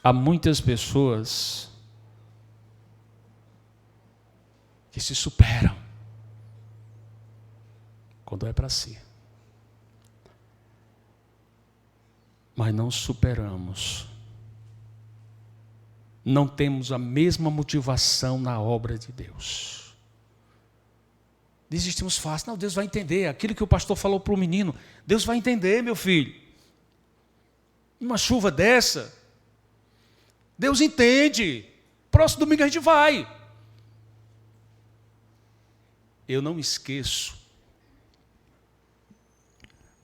Há muitas pessoas que se superam quando é para si. Mas não superamos. Não temos a mesma motivação na obra de Deus. Desistimos fácil. Não, Deus vai entender. Aquilo que o pastor falou para o menino, Deus vai entender, meu filho. Uma chuva dessa, Deus entende. Próximo domingo a gente vai. Eu não me esqueço.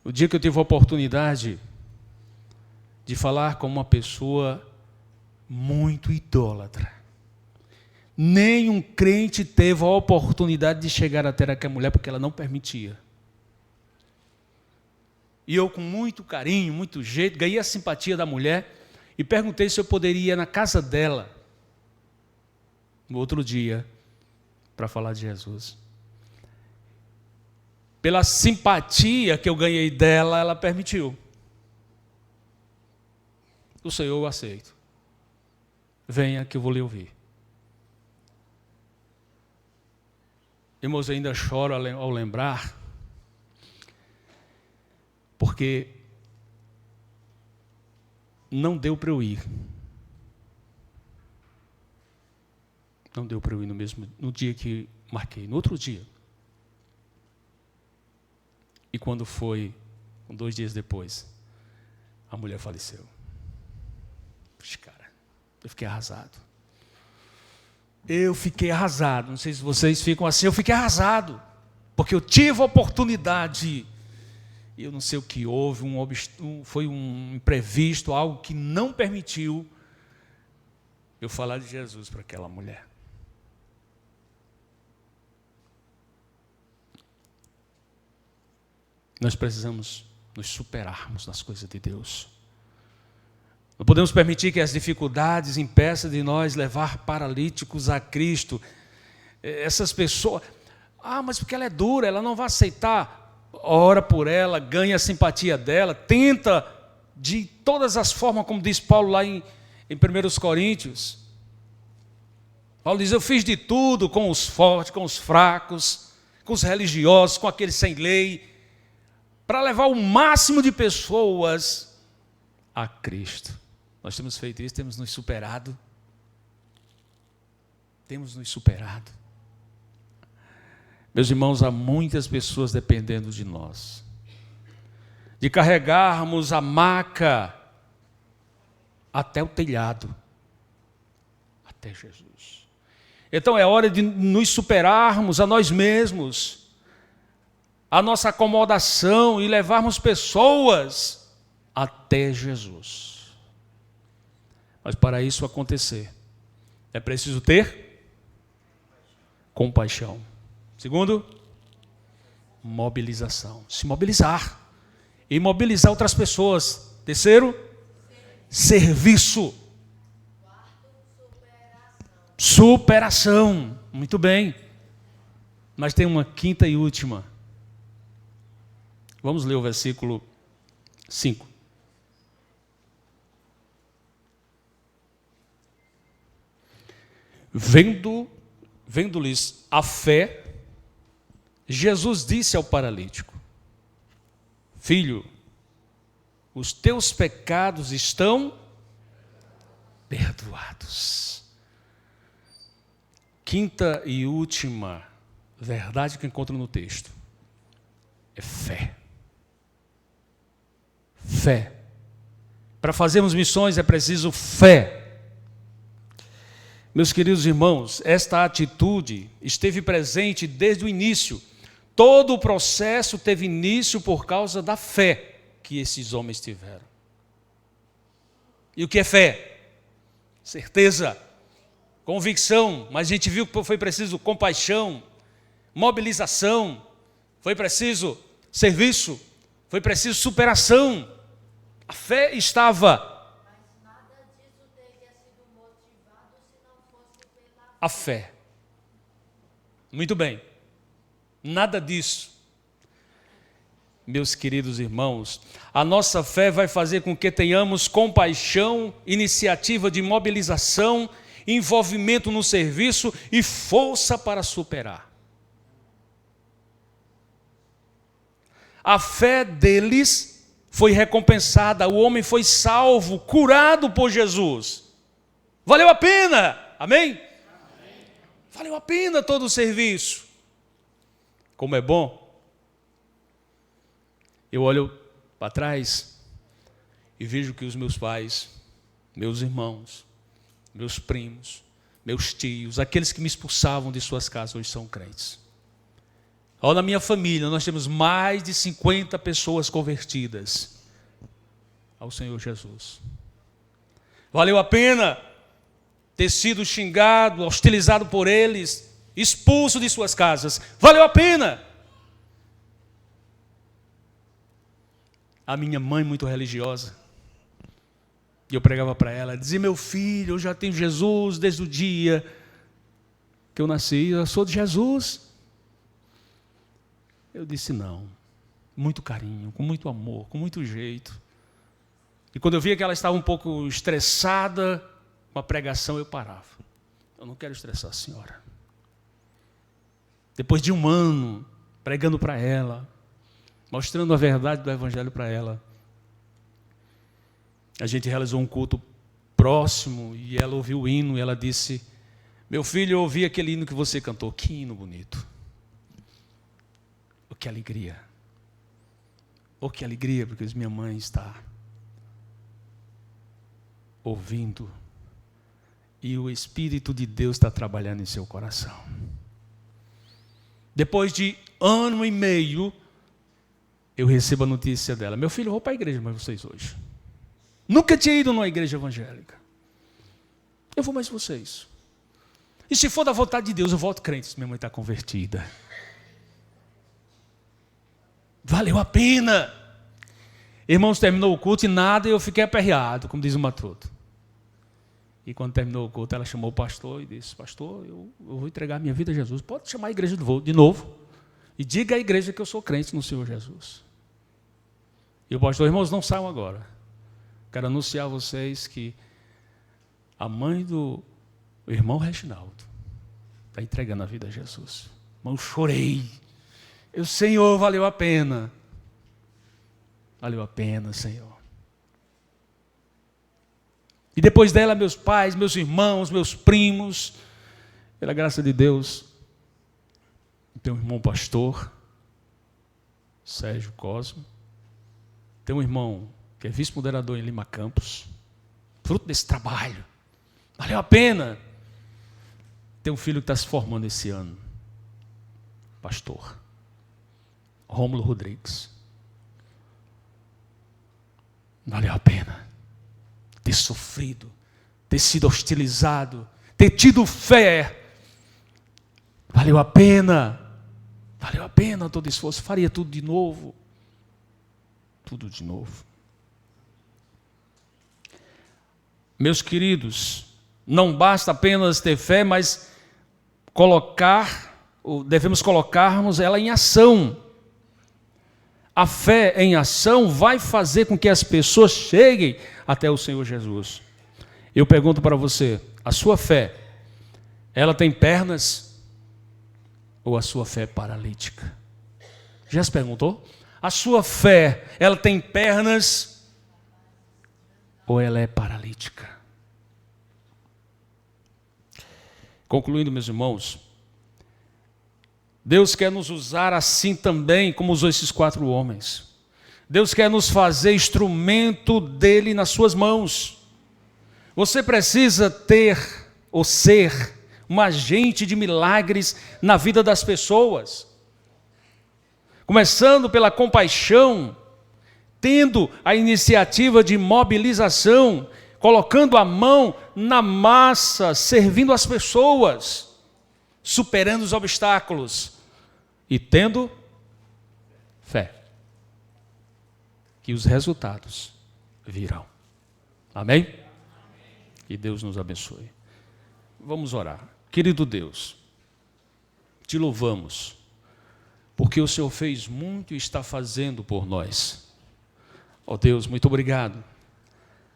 O dia que eu tive a oportunidade de falar com uma pessoa muito idólatra. Nenhum crente teve a oportunidade de chegar até aquela mulher porque ela não permitia. E eu, com muito carinho, muito jeito, ganhei a simpatia da mulher e perguntei se eu poderia ir na casa dela no outro dia para falar de Jesus. Pela simpatia que eu ganhei dela, ela permitiu. O Senhor eu aceito. Venha que eu vou lhe ouvir. Irmãos, eu ainda choro ao lembrar, porque não deu para eu ir. Não deu para eu ir no dia que marquei, no outro dia. E quando foi, 2 dias depois, a mulher faleceu. Puxa, cara, eu fiquei arrasado. Eu fiquei arrasado. Não sei se vocês ficam assim, eu fiquei arrasado. Porque eu tive a oportunidade. E eu não sei o que houve, foi um imprevisto, algo que não permitiu eu falar de Jesus para aquela mulher. Nós precisamos nos superarmos nas coisas de Deus. Não podemos permitir que as dificuldades impeçam de nós levar paralíticos a Cristo. Essas pessoas, mas porque ela é dura, ela não vai aceitar. Ora por ela, ganha a simpatia dela, tenta de todas as formas, como diz Paulo lá em 1 Coríntios. Paulo diz, eu fiz de tudo com os fortes, com os fracos, com os religiosos, com aqueles sem lei, para levar o máximo de pessoas a Cristo. Nós temos feito isso, temos nos superado. Temos nos superado. Meus irmãos, há muitas pessoas dependendo de nós. De carregarmos a maca até o telhado. Até Jesus. Então é hora de nos superarmos a nós mesmos. A nossa acomodação e levarmos pessoas até Jesus. Mas para isso acontecer, é preciso ter compaixão. Segundo, mobilização. Se mobilizar. E mobilizar outras pessoas. Terceiro, serviço. Superação. Muito bem. Mas tem uma quinta e última. Vamos ler o versículo 5. Vendo-lhes a fé, Jesus disse ao paralítico, filho, os teus pecados estão perdoados. Quinta e última verdade que encontro no texto é fé. Fé. Para fazermos missões é preciso fé. Meus queridos irmãos, esta atitude esteve presente desde o início. Todo o processo teve início por causa da fé que esses homens tiveram. E o que é fé? Certeza, convicção, mas a gente viu que foi preciso compaixão, mobilização, foi preciso serviço, foi preciso superação. A fé estava. Mas nada disso teria sido motivado se não fosse pela A fé. Muito bem. Nada disso. Meus queridos irmãos, a nossa fé vai fazer com que tenhamos compaixão, iniciativa de mobilização, envolvimento no serviço e força para superar. A fé deles foi recompensada, o homem foi salvo, curado por Jesus. Valeu a pena, amém? Valeu a pena todo o serviço. Como é bom. Eu olho para trás e vejo que os meus pais, meus irmãos, meus primos, meus tios, aqueles que me expulsavam de suas casas, hoje são crentes. Olha, na minha família, nós temos mais de 50 pessoas convertidas ao Senhor Jesus. Valeu a pena ter sido xingado, hostilizado por eles, expulso de suas casas. Valeu a pena. A minha mãe, muito religiosa, e eu pregava para ela, dizia: meu filho, eu já tenho Jesus desde o dia que eu nasci, eu sou de Jesus. Eu disse não, muito carinho, com muito amor, com muito jeito. E quando eu via que ela estava um pouco estressada com a pregação, eu parava. Eu não quero estressar a senhora. Depois de um ano pregando para ela, mostrando a verdade do Evangelho para ela, a gente realizou um culto próximo e ela ouviu o hino e ela disse: meu filho, eu ouvi aquele hino que você cantou. Que hino bonito. Oh, que alegria. Oh, que alegria, porque minha mãe está ouvindo e o Espírito de Deus está trabalhando em seu coração. Depois de 1 ano e meio, eu recebo a notícia dela: meu filho, eu vou para a igreja mais vocês hoje. Nunca tinha ido numa igreja evangélica. Eu vou mais vocês. E se for da vontade de Deus, eu volto crente, se minha mãe está convertida. Valeu a pena. Irmãos, terminou o culto e nada, eu fiquei aperreado, como diz o Matuto. E quando terminou o culto, ela chamou o pastor e disse: pastor, eu vou entregar minha vida a Jesus. Pode chamar a igreja de novo. E diga à igreja que eu sou crente no Senhor Jesus. E o pastor: irmãos, não saiam agora. Quero anunciar a vocês que a mãe do irmão Reginaldo está entregando a vida a Jesus. Irmão, eu chorei. Eu: Senhor, valeu a pena. Valeu a pena, Senhor. E depois dela, meus pais, meus irmãos, meus primos, pela graça de Deus, tem um irmão pastor, Sérgio Cosmo, tem um irmão que é vice-moderador em Lima Campos, fruto desse trabalho, valeu a pena. Tem um filho que está se formando esse ano, pastor, Rômulo Rodrigues. Valeu a pena ter sofrido, ter sido hostilizado, ter tido fé. Valeu a pena todo esforço. Faria tudo de novo. Tudo de novo. Meus queridos, não basta apenas ter fé, mas devemos colocarmos ela em ação. A fé em ação vai fazer com que as pessoas cheguem até o Senhor Jesus. Eu pergunto para você: a sua fé, ela tem pernas ou a sua fé é paralítica? Já se perguntou? A sua fé, ela tem pernas ou ela é paralítica? Concluindo, meus irmãos, Deus quer nos usar assim também como usou esses 4 homens. Deus quer nos fazer instrumento dele nas suas mãos. Você precisa ter ou ser um agente de milagres na vida das pessoas. Começando pela compaixão, tendo a iniciativa de mobilização, colocando a mão na massa, servindo as pessoas, superando os obstáculos e tendo fé, que os resultados virão. Amém? Que Deus nos abençoe. Vamos orar. Querido Deus, te louvamos, porque o Senhor fez muito e está fazendo por nós. Ó Deus, muito obrigado,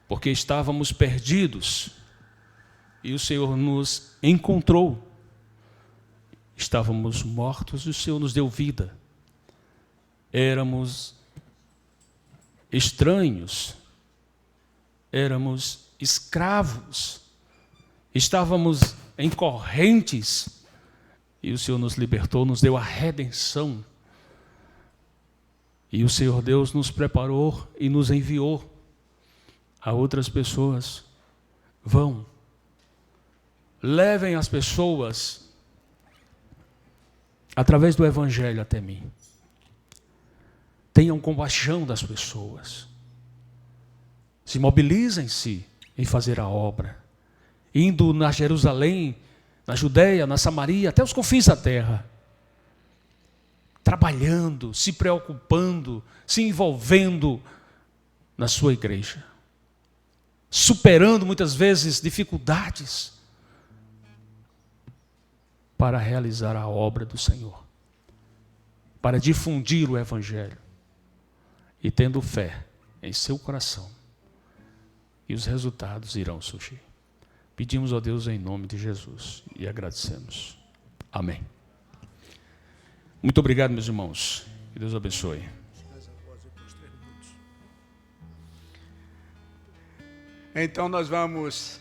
porque estávamos perdidos e o Senhor nos encontrou. Estávamos mortos e o Senhor nos deu vida. Éramos estranhos, éramos escravos, estávamos em correntes e o Senhor nos libertou, nos deu a redenção. E o Senhor Deus nos preparou e nos enviou a outras pessoas. Vão, levem as pessoas através do Evangelho até mim. Tenham compaixão das pessoas. Se mobilizem-se em fazer a obra, indo na Jerusalém, na Judeia, na Samaria, até os confins da terra, trabalhando, se preocupando, se envolvendo na sua igreja, superando muitas vezes dificuldades para realizar a obra do Senhor, para difundir o Evangelho e tendo fé em seu coração, e os resultados irão surgir. Pedimos a Deus em nome de Jesus e agradecemos. Amém. Muito obrigado, meus irmãos. Que Deus abençoe. Então nós vamos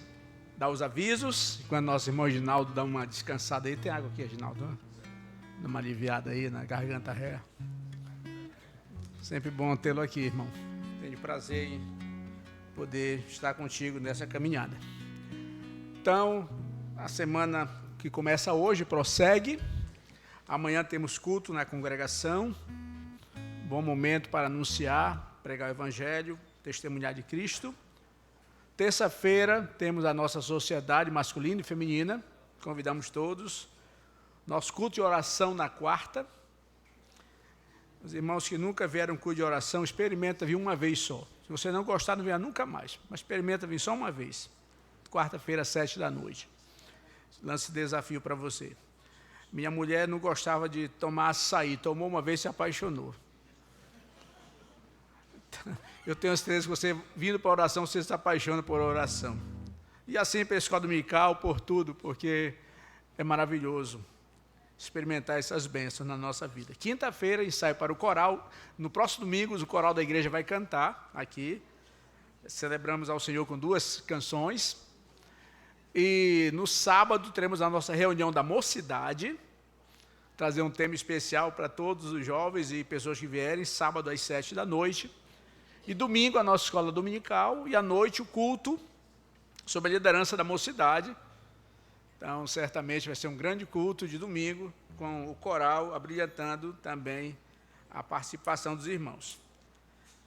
dar os avisos. Quando nosso irmão Ginaldo dá uma descansada aí, tem água aqui, Ginaldo? Dá uma aliviada aí na garganta ré. Sempre bom tê-lo aqui, irmão. Tenho prazer em poder estar contigo nessa caminhada. Então, a semana que começa hoje prossegue. Amanhã temos culto na congregação. Bom momento para anunciar, pregar o Evangelho, testemunhar de Cristo. Terça-feira temos a nossa sociedade masculina e feminina. Convidamos todos. Nosso culto de oração na quarta. Os irmãos que nunca vieram culto de oração, experimenta vir uma vez só. Se você não gostar, não venha nunca mais. Mas experimenta vir só uma vez. Quarta-feira, 7h. Lance esse desafio para você. Minha mulher não gostava de tomar açaí. Tomou uma vez e se apaixonou. Eu tenho certeza que você, vindo para a oração, você se apaixona por oração. E assim para a escola dominical, por tudo, porque é maravilhoso experimentar essas bênçãos na nossa vida. Quinta-feira, ensaio para o coral. No próximo domingo, o coral da igreja vai cantar aqui. Celebramos ao Senhor com 2 canções. E no sábado, teremos a nossa reunião da mocidade. Trazer um tema especial para todos os jovens e pessoas que vierem. Sábado às 7h. E domingo, a nossa escola dominical. E à noite, o culto sobre a liderança da mocidade. Então, certamente vai ser um grande culto de domingo, com o coral abrilhantando também a participação dos irmãos.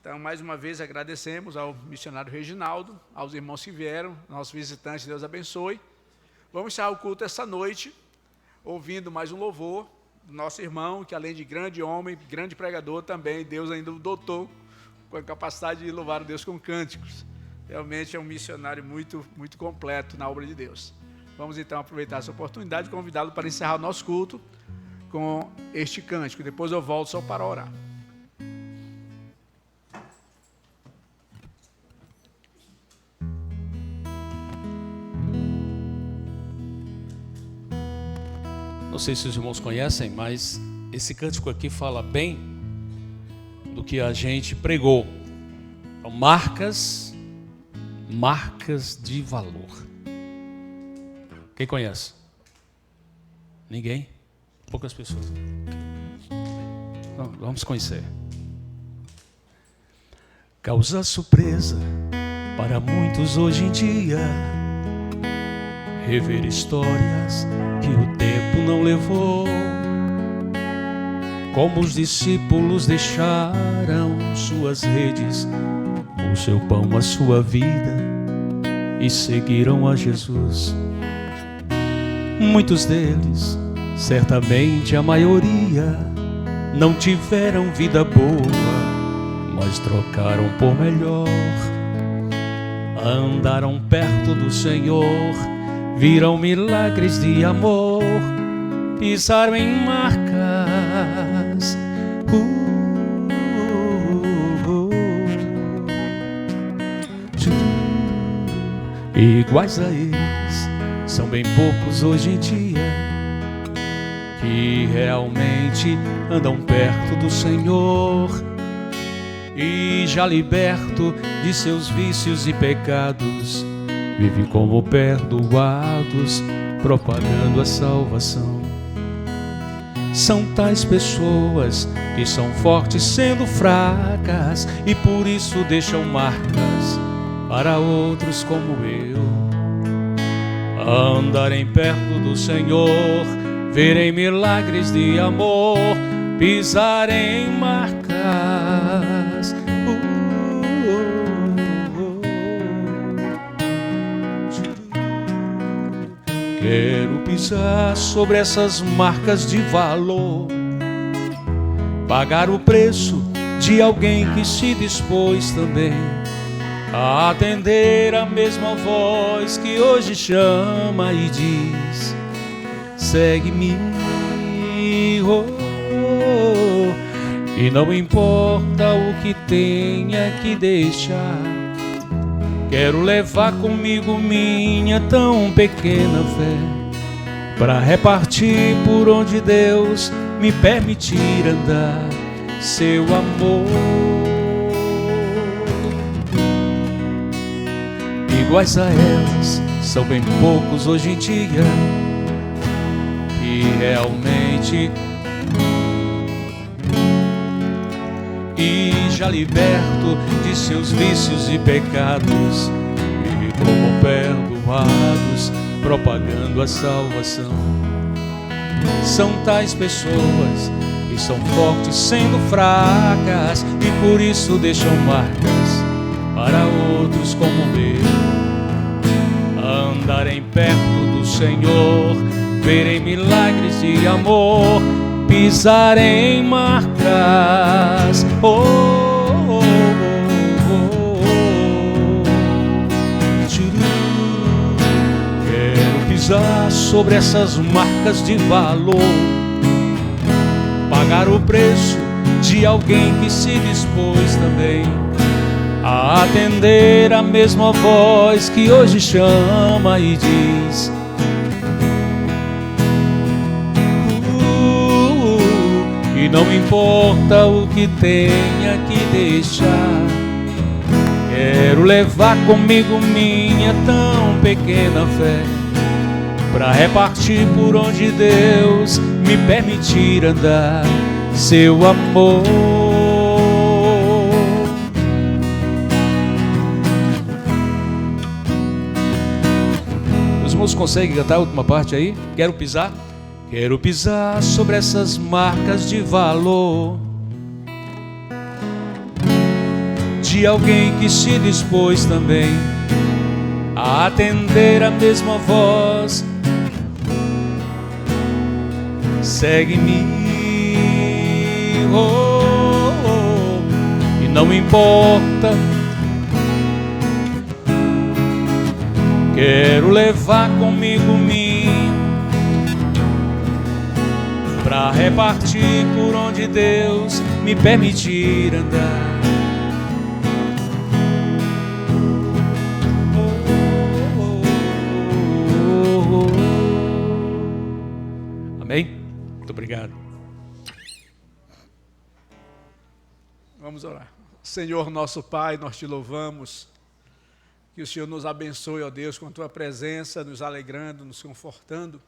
Então, mais uma vez, agradecemos ao missionário Reginaldo, aos irmãos que vieram, nossos visitantes, Deus abençoe. Vamos encerrar o culto essa noite, ouvindo mais um louvor do nosso irmão, que além de grande homem, grande pregador também, Deus ainda o dotou com a capacidade de louvar a Deus com cânticos. Realmente é um missionário muito, muito completo na obra de Deus. Vamos então aproveitar essa oportunidade e convidá-lo para encerrar o nosso culto com este cântico. Depois eu volto só para orar. Não sei se os irmãos conhecem, mas esse cântico aqui fala bem do que a gente pregou. Então, marcas de valor. Quem conhece? Ninguém? Poucas pessoas. Não, vamos conhecer. Causa surpresa para muitos hoje em dia rever histórias que o tempo não levou. Como os discípulos deixaram suas redes, o seu pão, a sua vida, e seguiram a Jesus. Muitos deles, certamente a maioria, não tiveram vida boa, mas trocaram por melhor. Andaram perto do Senhor, viram milagres de amor, pisaram em marcas iguais a eles. São bem poucos hoje em dia que realmente andam perto do Senhor, e já liberto de seus vícios e pecados, vivem como perdoados, propagando a salvação. São tais pessoas que são fortes sendo fracas, e por isso deixam marcas para outros como eu. Andarem perto do Senhor, verem milagres de amor, pisarem em marcas Quero pisar sobre essas marcas de valor, pagar o preço de alguém que se dispôs também a atender a mesma voz que hoje chama e diz: segue-me, oh, oh. E não importa o que tenha que deixar, quero levar comigo minha tão pequena fé, para repartir por onde Deus me permitir andar, seu amor. Iguais a elas, são bem poucos hoje em dia que realmente, e já liberto de seus vícios e pecados, vivem como perdoados, propagando a salvação. São tais pessoas que são fortes sendo fracas, e por isso deixam marcas para outros como eu. Andarem perto do Senhor, verem milagres de amor, pisarem em marcas, oh, oh, oh, oh. Quero pisar sobre essas marcas de valor, pagar o preço de alguém que se dispôs também a atender a mesma voz que hoje chama e diz: e não importa o que tenha que deixar, quero levar comigo minha tão pequena fé, para repartir por onde Deus me permitir andar, seu amor. Os irmãos conseguem cantar a última parte aí? Quero pisar? Quero pisar sobre essas marcas de valor de alguém que se dispôs também a atender a mesma voz. Segue-me, oh, oh, e não importa, quero levar comigo minha, para repartir por onde Deus me permitir andar. Amém? Muito obrigado. Vamos orar. Senhor nosso Pai, nós te louvamos, que o Senhor nos abençoe, ó Deus, com a tua presença, nos alegrando, nos confortando,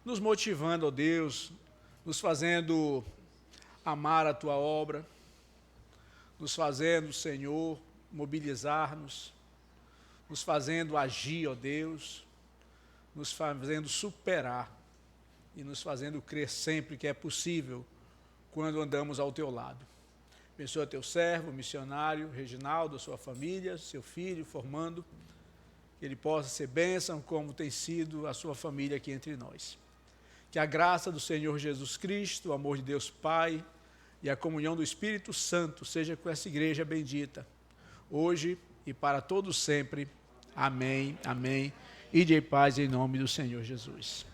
nos motivando, ó Deus, nos fazendo amar a tua obra, nos fazendo, Senhor, mobilizar-nos, nos fazendo agir, ó Deus, nos fazendo superar e nos fazendo crer sempre que é possível quando andamos ao teu lado. Abençoa teu servo, missionário, Reginaldo, a sua família, seu filho, formando, que ele possa ser bênção como tem sido a sua família aqui entre nós. Que a graça do Senhor Jesus Cristo, o amor de Deus Pai e a comunhão do Espírito Santo seja com essa igreja bendita, hoje e para todos sempre. Amém, amém. E de paz em nome do Senhor Jesus.